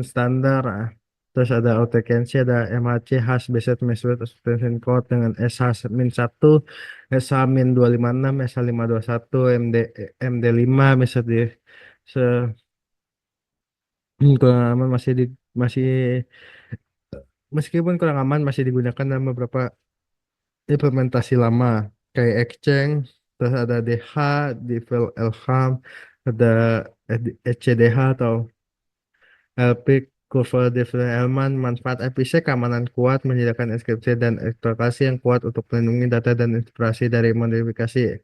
standar, terus ada authentication, ada MHC hash based method authentication code dengan SH-1, SH-256, SH521, MD5 method di se kurang aman masih meskipun kurang aman masih digunakan dalam beberapa implementasi lama kayak Exchange, terus ada DH, Devel Elham, ada ECDH atau LP Kurva Diffie-Hellman, manfaat IPsec, keamanan kuat, menyediakan enkripsi dan ekstraksi yang kuat untuk melindungi data dan inspirasi dari modifikasi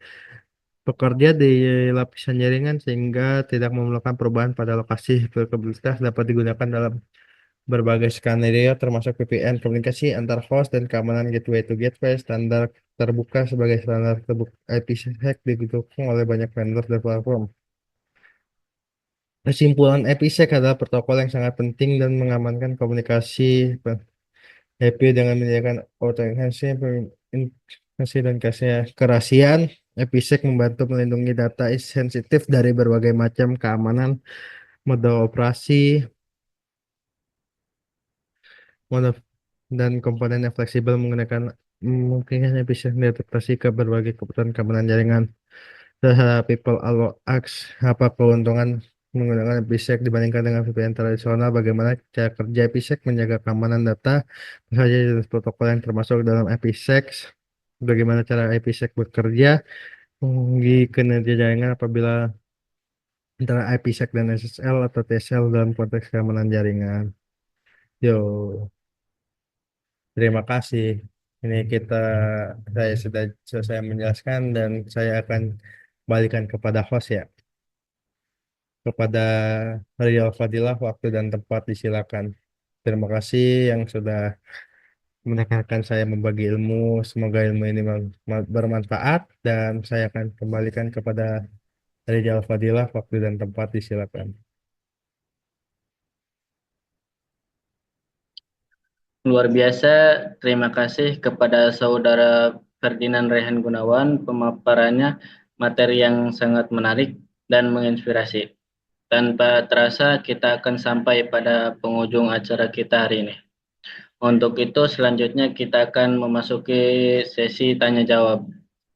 pekerja di lapisan jaringan sehingga tidak memerlukan perubahan pada lokasi. Fleksibilitas dapat digunakan dalam berbagai skenario termasuk VPN, komunikasi antar host, dan keamanan gateway to gateway. Standar terbuka sebagai standar terbuka IPsec didukung oleh banyak vendor dan platform. Kesimpulan IPsec adalah protokol yang sangat penting dan mengamankan komunikasi IP dengan menyediakan autentikasi, verifikasi, dan kerahasiaan. IPsec membantu melindungi data sensitif dari berbagai macam keamanan, mode operasi, mode dan komponen yang fleksibel menggunakan memungkinkan IPsec diadaptasi ke berbagai kebutuhan keamanan jaringan. People allow ask apa keuntungan menggunakan IPsec dibandingkan dengan VPN tradisional, bagaimana cara kerja IPsec menjaga keamanan data, apa saja jenis protokol yang termasuk dalam IPsec, bagaimana cara IPsec bekerja, menguji kinerja jaringan apabila antara IPsec dan SSL atau TSL dalam konteks keamanan jaringan. Yo, terima kasih. Ini saya sudah selesai menjelaskan dan saya akan kembalikan kepada host ya. Kepada Rio Fadilah, waktu dan tempat disilakan. Terima kasih yang sudah mendengarkan saya membagi ilmu. Semoga ilmu ini bermanfaat dan saya akan kembalikan kepada Rio Fadilah, waktu dan tempat disilakan. Luar biasa, terima kasih kepada Saudara Ferdinand Rehan Gunawan, pemaparannya materi yang sangat menarik dan menginspirasi. Tanpa terasa kita akan sampai pada penghujung acara kita hari ini. Untuk itu selanjutnya kita akan memasuki sesi tanya jawab.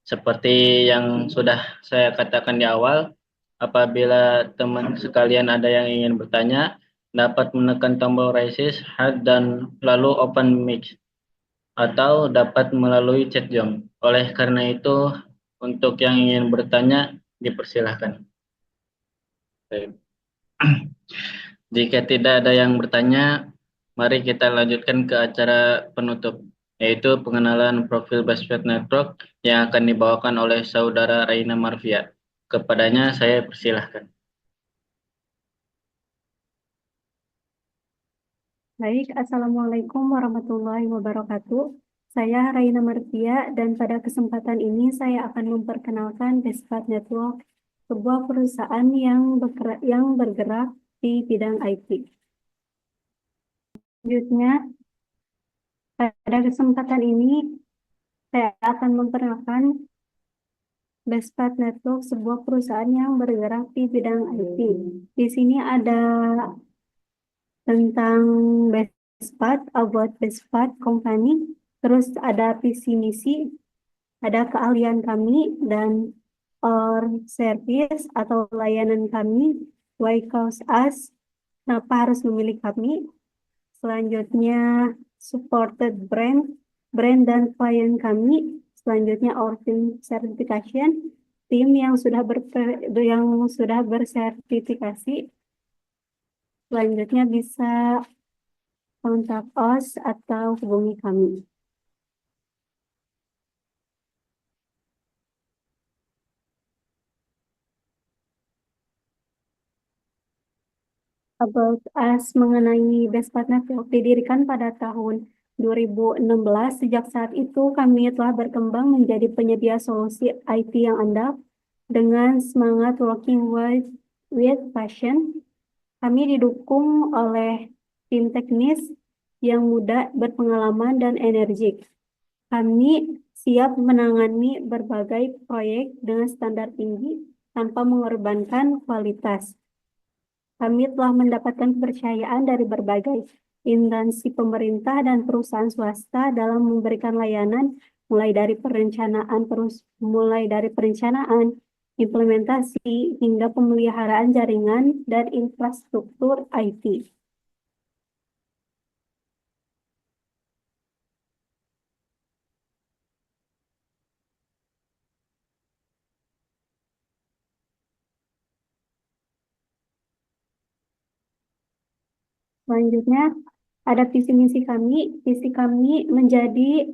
Seperti yang sudah saya katakan di awal, apabila teman sekalian ada yang ingin bertanya, dapat menekan tombol raise hand dan lalu open mic atau dapat melalui chat Zoom. Oleh karena itu, untuk yang ingin bertanya dipersilahkan. Jika tidak ada yang bertanya, mari kita lanjutkan ke acara penutup, yaitu pengenalan profil BuzzFeed Network yang akan dibawakan oleh Saudara Raina Marvia. Kepadanya saya persilahkan. Baik, Assalamualaikum warahmatullahi wabarakatuh. Saya Raina Martia dan pada kesempatan ini saya akan memperkenalkan BuzzFeed Network, sebuah perusahaan yang bergerak di bidang IT. Selanjutnya, pada kesempatan ini saya akan memperkenalkan BuzzFeed Network, sebuah perusahaan yang bergerak di bidang IT. Di sini ada tentang BuzzFeed, about BuzzFeed Company, terus ada visi misi, ada keahlian kami, dan or service atau layanan kami, why cause us, kenapa harus memilih kami. Selanjutnya supported brand dan klien kami. Selanjutnya our team certification, tim yang sudah bersertifikasi. Selanjutnya bisa kontak us atau hubungi kami. About us mengenai BuzzFeed Network didirikan pada tahun 2016. Sejak saat itu kami telah berkembang menjadi penyedia solusi IT yang andal dengan semangat working with passion. Kami didukung oleh tim teknis yang muda, berpengalaman, dan energik. Kami siap menangani berbagai proyek dengan standar tinggi tanpa mengorbankan kualitas. Kami telah mendapatkan kepercayaan dari berbagai instansi pemerintah dan perusahaan swasta dalam memberikan layanan mulai dari perencanaan, implementasi, hingga pemeliharaan jaringan dan infrastruktur IT. Selanjutnya, ada visi misi kami. Visi kami menjadi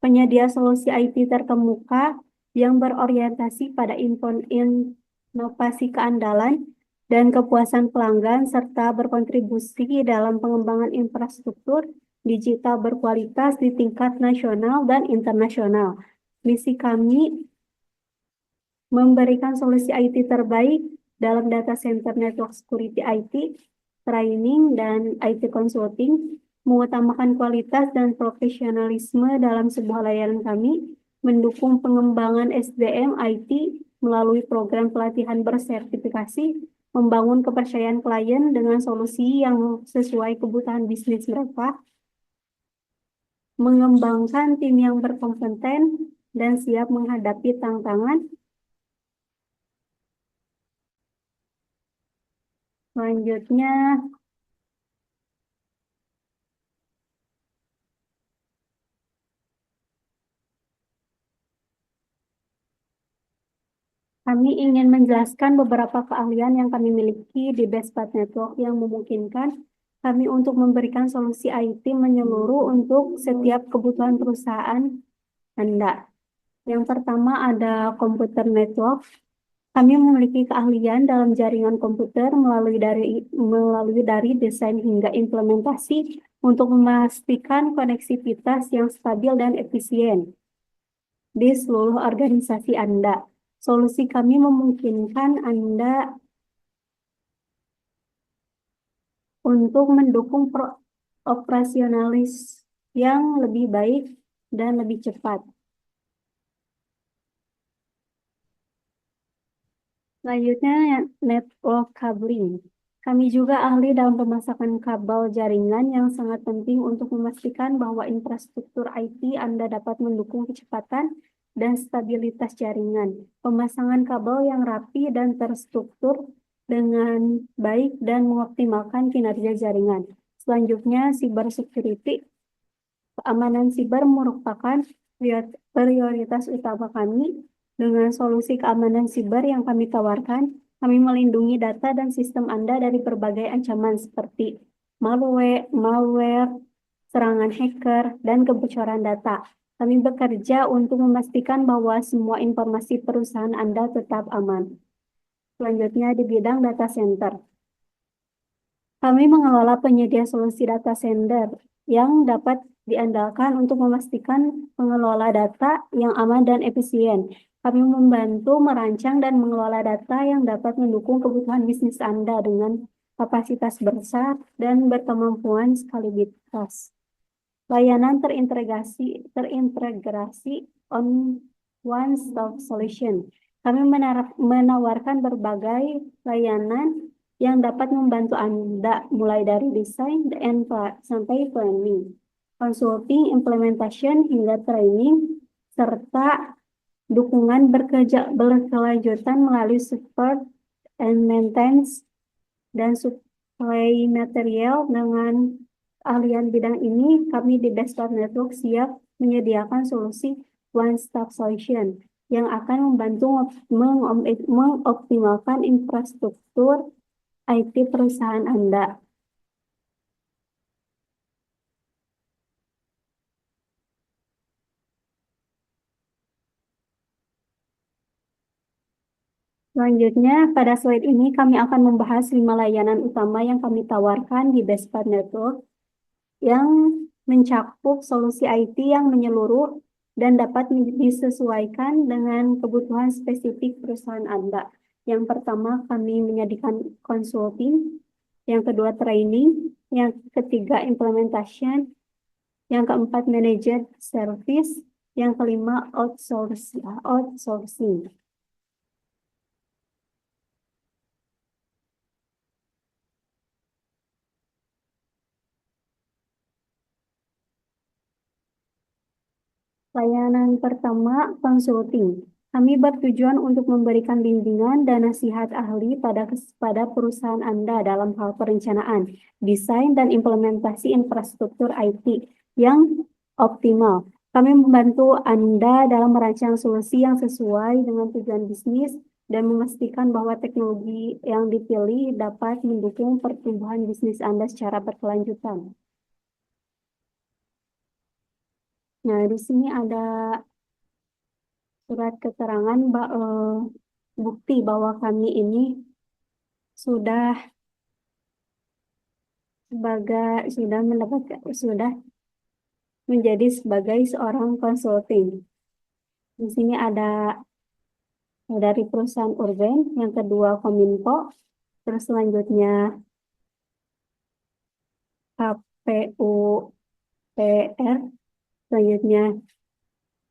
penyedia solusi IT terkemuka yang berorientasi pada inovasi keandalan dan kepuasan pelanggan serta berkontribusi dalam pengembangan infrastruktur digital berkualitas di tingkat nasional dan internasional. Misi kami memberikan solusi IT terbaik dalam data center network security IT, training, dan IT consulting, mengutamakan kualitas dan profesionalisme dalam sebuah layanan kami, mendukung pengembangan SDM IT melalui program pelatihan bersertifikasi, membangun kepercayaan klien dengan solusi yang sesuai kebutuhan bisnis mereka, mengembangkan tim yang berkompeten dan siap menghadapi tantangan. Selanjutnya, kami ingin menjelaskan beberapa keahlian yang kami miliki di Bestpat Network yang memungkinkan kami untuk memberikan solusi IT menyeluruh untuk setiap kebutuhan perusahaan Anda. Yang pertama ada komputer network. Kami memiliki keahlian dalam jaringan komputer melalui dari desain hingga implementasi untuk memastikan koneksivitas yang stabil dan efisien di seluruh organisasi Anda. Solusi kami memungkinkan Anda untuk mendukung operasionalis yang lebih baik dan lebih cepat. Selanjutnya, network cabling. Kami juga ahli dalam pemasangan kabel jaringan yang sangat penting untuk memastikan bahwa infrastruktur IT Anda dapat mendukung kecepatan dan stabilitas jaringan. Pemasangan kabel yang rapi dan terstruktur dengan baik dan mengoptimalkan kinerja jaringan. Selanjutnya, cyber security. Keamanan siber merupakan prioritas utama kami. Dengan solusi keamanan siber yang kami tawarkan, kami melindungi data dan sistem Anda dari berbagai ancaman seperti malware, serangan hacker, dan kebocoran data. Kami bekerja untuk memastikan bahwa semua informasi perusahaan Anda tetap aman. Selanjutnya di bidang data center. Kami mengelola penyedia solusi data center yang dapat diandalkan untuk memastikan pengelola data yang aman dan efisien. Kami membantu merancang dan mengelola data yang dapat mendukung kebutuhan bisnis Anda dengan kapasitas besar dan berkemampuan skalibilitas. Layanan terintegrasi on one-stop solution. Kami menawarkan berbagai layanan yang dapat membantu Anda mulai dari desain sampai planning, consulting, implementation, hingga training, serta dukungan berkelanjutan melalui support and maintenance dan supply material. Dengan keahlian bidang ini, kami di Bestpat Network siap menyediakan solusi one-stop solution yang akan membantu mengoptimalkan infrastruktur IT perusahaan Anda. Selanjutnya, pada slide ini kami akan membahas 5 layanan utama yang kami tawarkan di Bestpat Network yang mencakup solusi IT yang menyeluruh dan dapat disesuaikan dengan kebutuhan spesifik perusahaan Anda. Yang pertama, kami menyediakan consulting. Yang kedua, training. Yang ketiga, implementation. Yang keempat, managed service. Yang kelima, outsourcing. Layanan pertama, consulting. Kami bertujuan untuk memberikan bimbingan dan nasihat ahli pada perusahaan Anda dalam hal perencanaan, desain, dan implementasi infrastruktur IT yang optimal. Kami membantu Anda dalam merancang solusi yang sesuai dengan tujuan bisnis, dan memastikan bahwa teknologi yang dipilih dapat mendukung pertumbuhan bisnis Anda secara berkelanjutan. Nah, di sini ada surat keterangan bukti bahwa kami ini sudah menjadi sebagai seorang konsulting. Di sini ada dari perusahaan Urban, yang kedua Kominfo, terus selanjutnya KPUPR, selanjutnya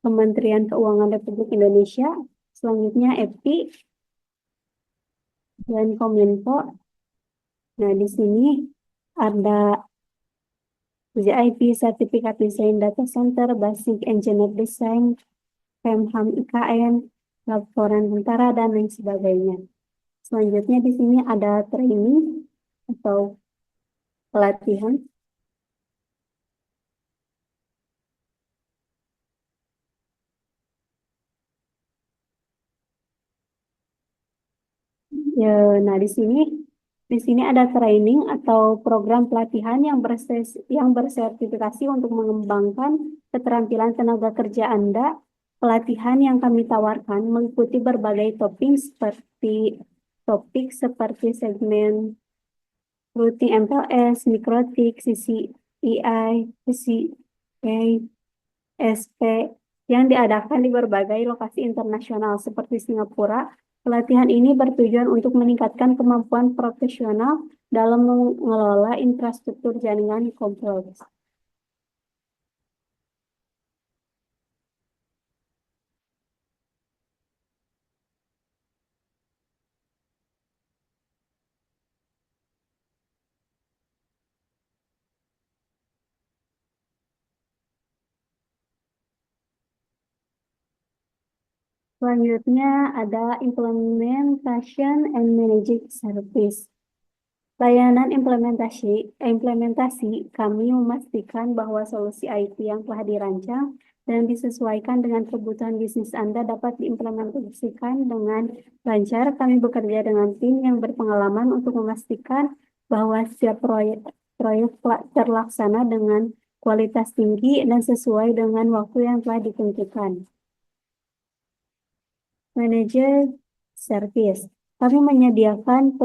Kementerian Keuangan Republik Indonesia, selanjutnya EPI dan Kominfo. Nah, di sini ada VIP Sertifikat Desain Data Center, Basic Engineer Design, Kemham IKN, laporan tentara, dan lain sebagainya. Selanjutnya di sini ada training atau pelatihan. Ya, nah di sini ada training atau program pelatihan yang bersertifikasi untuk mengembangkan keterampilan tenaga kerja Anda. Pelatihan yang kami tawarkan meliputi berbagai topik seperti segmen routing MPLS, mikrotik, CCIE, PCA, SP yang diadakan di berbagai lokasi internasional seperti Singapura. Pelatihan ini bertujuan untuk meningkatkan kemampuan profesional dalam mengelola infrastruktur jaringan kompleks. Selanjutnya ada Implementation and Managing Service. Layanan implementasi kami memastikan bahwa solusi IT yang telah dirancang dan disesuaikan dengan kebutuhan bisnis Anda dapat diimplementasikan dengan lancar. Kami bekerja dengan tim yang berpengalaman untuk memastikan bahwa setiap proyek terlaksana dengan kualitas tinggi dan sesuai dengan waktu yang telah ditentukan. Manager Service. Kami menyediakan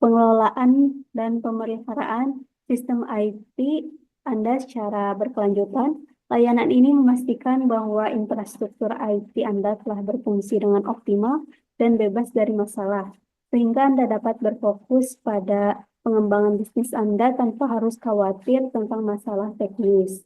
pengelolaan dan pemeliharaan sistem IT Anda secara berkelanjutan. Layanan ini memastikan bahwa infrastruktur IT Anda telah berfungsi dengan optimal dan bebas dari masalah, sehingga Anda dapat berfokus pada pengembangan bisnis Anda tanpa harus khawatir tentang masalah teknis.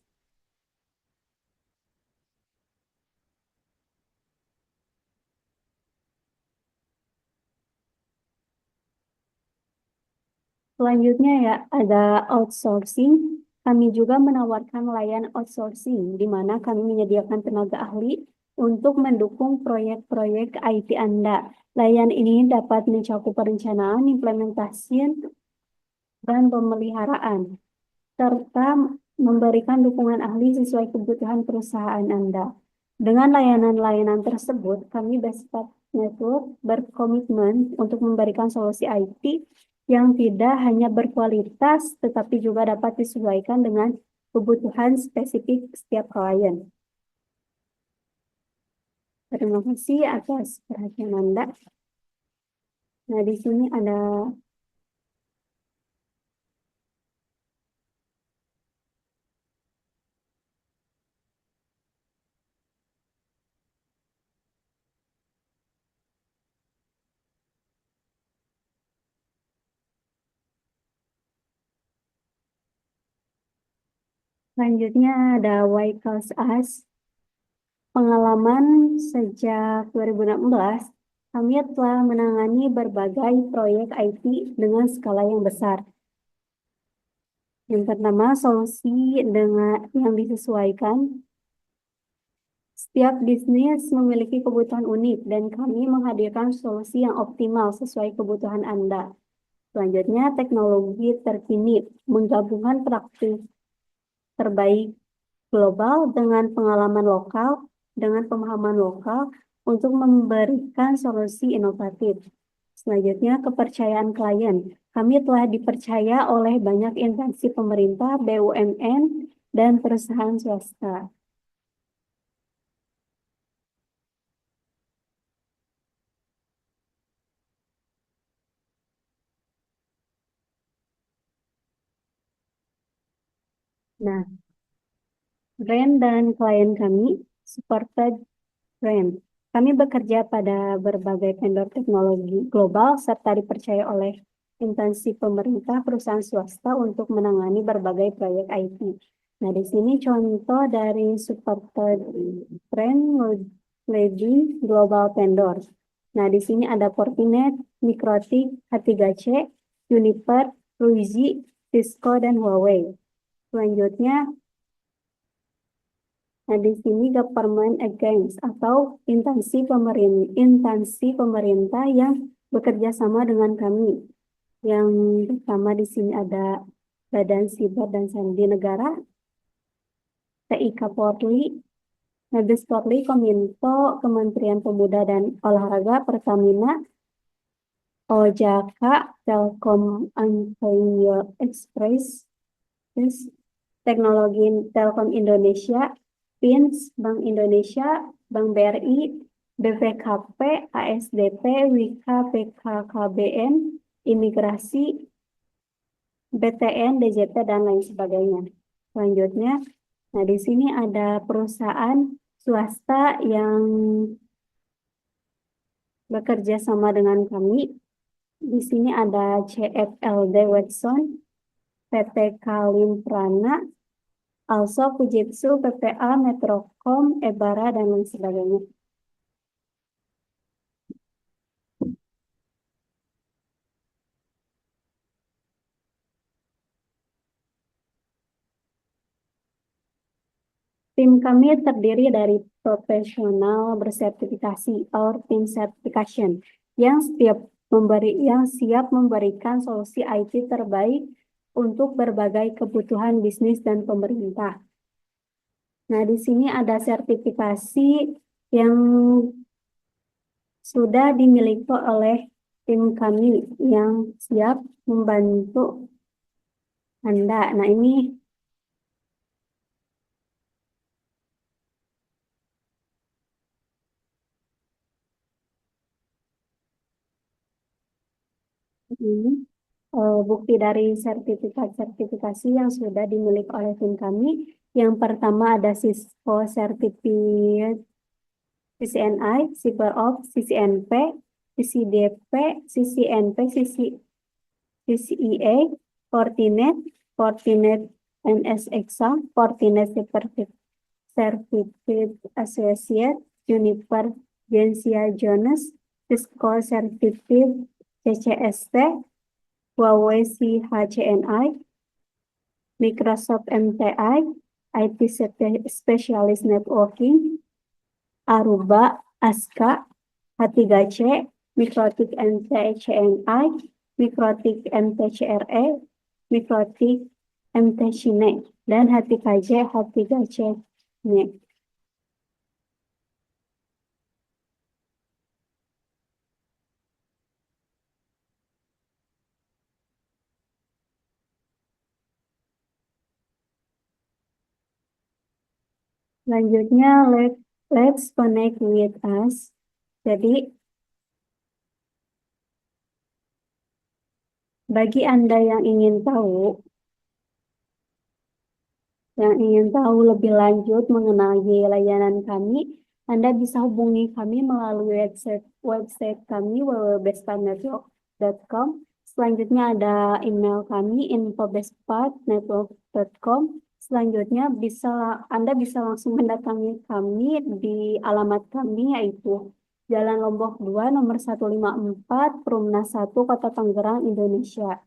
Selanjutnya ya ada outsourcing. Kami juga menawarkan layanan outsourcing, di mana kami menyediakan tenaga ahli untuk mendukung proyek-proyek IT Anda. Layanan ini dapat mencakup perencanaan, implementasi, dan pemeliharaan, serta memberikan dukungan ahli sesuai kebutuhan perusahaan Anda. Dengan layanan-layanan tersebut, kami Bestpat Network berkomitmen untuk memberikan solusi IT yang tidak hanya berkualitas, tetapi juga dapat disesuaikan dengan kebutuhan spesifik setiap klien. Terima kasih atas perhatian Anda. Nah, di sini ada selanjutnya ada Why Calls Us. Pengalaman sejak 2016, kami telah menangani berbagai proyek IT dengan skala yang besar. Yang pertama, solusi yang disesuaikan. Setiap bisnis memiliki kebutuhan unik dan kami menghadirkan solusi yang optimal sesuai kebutuhan Anda. Selanjutnya, teknologi terkini, menggabungkan praktik terbaik global dengan pengalaman lokal, dengan pemahaman lokal. untuk memberikan solusi inovatif. Selanjutnya, kepercayaan klien. Kami telah dipercaya oleh banyak instansi pemerintah, BUMN, dan perusahaan swasta. Nah, brand dan klien kami, supported brand. Kami bekerja pada berbagai vendor teknologi global serta dipercaya oleh instansi pemerintah, perusahaan swasta untuk menangani berbagai proyek IT. Nah, di sini contoh dari supported brand leading global vendor. Nah, di sini ada Fortinet, Mikrotik, H3C, Juniper, Ruizi, Cisco, dan Huawei. Selanjutnya, nah, di sini government against atau instansi pemerintah yang bekerja sama dengan kami. Yang pertama di sini ada Badan Siber dan Sandi Negara, TIK Polri, Mabes Polri, Kominfo, Kementerian Pemuda dan Olahraga, Pertamina, OJK, Telkom Ampio Express, Teknologi Telkom Indonesia, PINS, Bank Indonesia, Bank BRI, BPKP, ASDP, Wika, PKKBN, Imigrasi, BTN, DJP, dan lain sebagainya. Selanjutnya, nah di sini ada perusahaan swasta yang bekerja sama dengan kami. Di sini ada CFLD Watson, PT Kalimprana, Also Fujitsu, PPA, Metrocom, Ebara, dan lain sebagainya. Tim kami terdiri dari profesional bersertifikasi or team certification yang siap memberikan solusi IT terbaik untuk berbagai kebutuhan bisnis dan pemerintah. Nah, di sini ada sertifikasi yang sudah dimiliki oleh tim kami yang siap membantu Anda. Nah, ini bukti dari sertifikasi yang sudah dimiliki oleh tim kami. Yang pertama ada Cisco Certificate, CCNI, CyberOps, CCNP, CCDP, CCNP, CCIA, Fortinet, Fortinet NS Exam, Fortinet Certificate Associate, Juniper, Gensia Jones, Cisco Certificate, CCST, Huawei CHCNI, Microsoft MTI, IT Specialist Networking, Aruba, ASKA, H3C, Mikrotik MTCNI, Mikrotik MTCRE, Mikrotik MTCine, dan H3C, H3C-NE. Selanjutnya, let's connect with us. Jadi, bagi Anda yang ingin tahu lebih lanjut mengenai layanan kami, Anda bisa hubungi kami melalui website kami www.bestpartnetwork.com. Selanjutnya ada email kami info.bestpartnetwork.com. Selanjutnya Anda bisa langsung mendatangi kami di alamat kami yaitu Jalan Lombok 2 nomor 154 Perumnas 1 Kota Tangerang, Indonesia.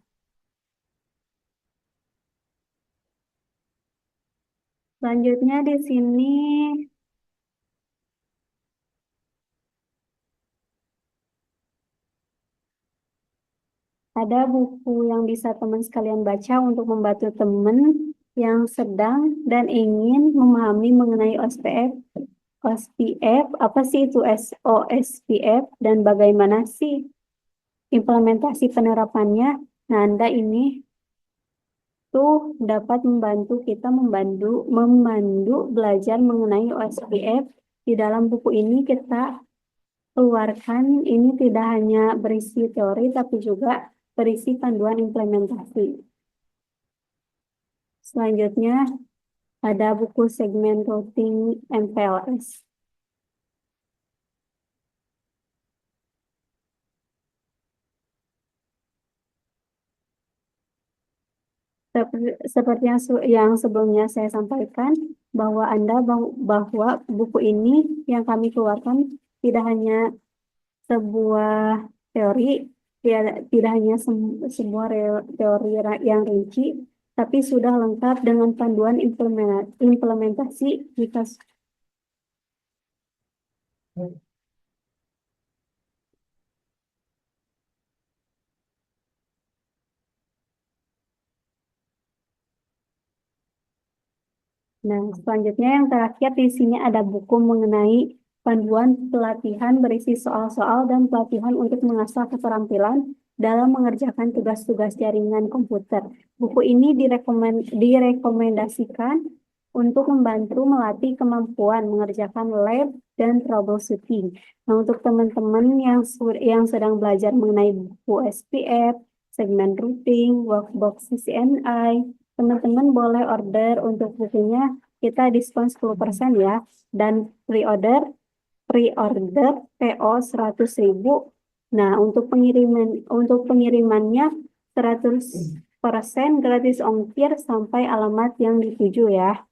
Selanjutnya di sini ada buku yang bisa teman sekalian baca untuk membantu teman yang sedang dan ingin memahami mengenai OSPF, apa sih itu OSPF dan bagaimana sih implementasi penerapannya? Nah, Anda ini tuh dapat membantu kita memandu belajar mengenai OSPF. Di dalam buku ini kita keluarkan ini tidak hanya berisi teori tapi juga berisi panduan implementasi. Selanjutnya ada buku segmen routing MPLS. Seperti yang sebelumnya saya sampaikan, bahwa buku ini yang kami keluarkan tidak hanya sebuah teori, tidak hanya sebuah teori yang rinci, tapi sudah lengkap dengan panduan implementasi jika Nah, selanjutnya yang terakhir di sini ada buku mengenai panduan pelatihan berisi soal-soal dan pelatihan untuk mengasah keterampilan dalam mengerjakan tugas-tugas jaringan komputer. Buku ini direkomendasikan untuk membantu melatih kemampuan mengerjakan lab dan troubleshooting. Nah, untuk teman-teman yang sedang belajar mengenai buku SPF, segmen routing, workbox CCNI, teman-teman boleh order untuk bukunya, kita diskon 10% ya. Dan pre-order PO 100.000. Nah, untuk pengirimannya 100% gratis ongkir sampai alamat yang dituju ya.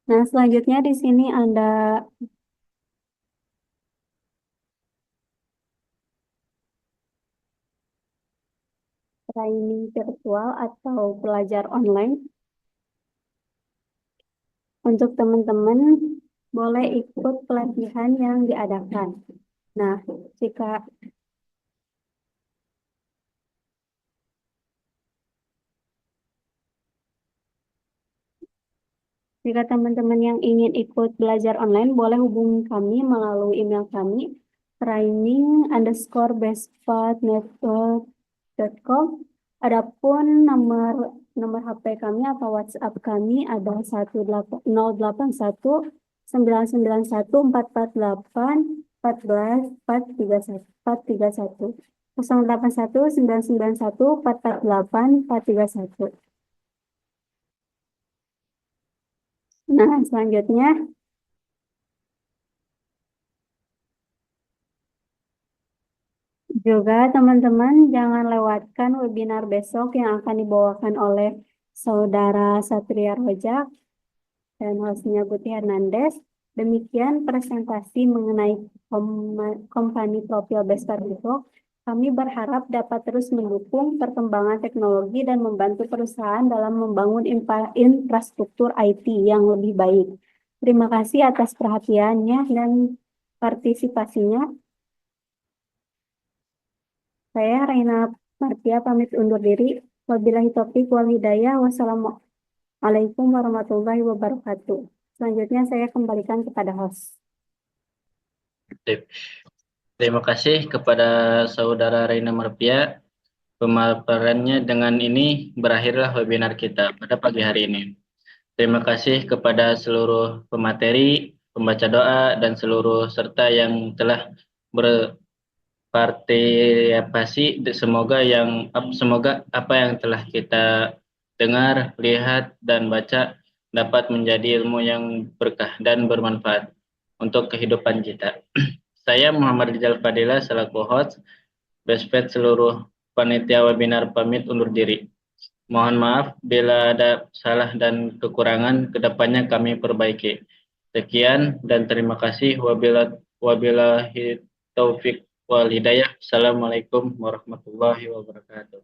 Nah, selanjutnya di sini ada training virtual atau belajar online. Untuk teman-teman boleh ikut pelatihan yang diadakan. Nah, jika teman-teman yang ingin ikut belajar online, boleh hubungi kami melalui email kami training_bestpath_network.com. Adapun nomor HP kami atau WhatsApp kami ada 081 991 448 14 431 081 991 448 431. Nah, selanjutnya juga teman-teman jangan lewatkan webinar besok yang akan dibawakan oleh Saudara Satria Rojak dan hostnya Guti Hernandez. Demikian presentasi mengenai kompani profil Bestpath Network. Kami berharap dapat terus mendukung perkembangan teknologi dan membantu perusahaan dalam membangun infrastruktur IT yang lebih baik. Terima kasih atas perhatiannya dan partisipasinya. Saya Raina Martia pamit undur diri. Wabillahi taufiq wal hidayah. Wassalamualaikum warahmatullahi wabarakatuh. Selanjutnya saya kembalikan kepada host. Terima kasih kepada Saudara Raina Martia. Pemaparannya dengan ini berakhirlah webinar kita pada pagi hari ini. Terima kasih kepada seluruh pemateri, pembaca doa, dan seluruh serta yang telah berpartisipasi. Semoga apa yang telah kita dengar, lihat, dan baca dapat menjadi ilmu yang berkah dan bermanfaat untuk kehidupan kita. Saya Muhammad Rizal Fadila selaku host Bestpath, seluruh panitia webinar pamit undur diri. Mohon maaf bila ada salah dan kekurangan, kedepannya kami perbaiki. Sekian dan terima kasih. Wabillahi taufiq wal hidayah. Assalamualaikum warahmatullahi wabarakatuh.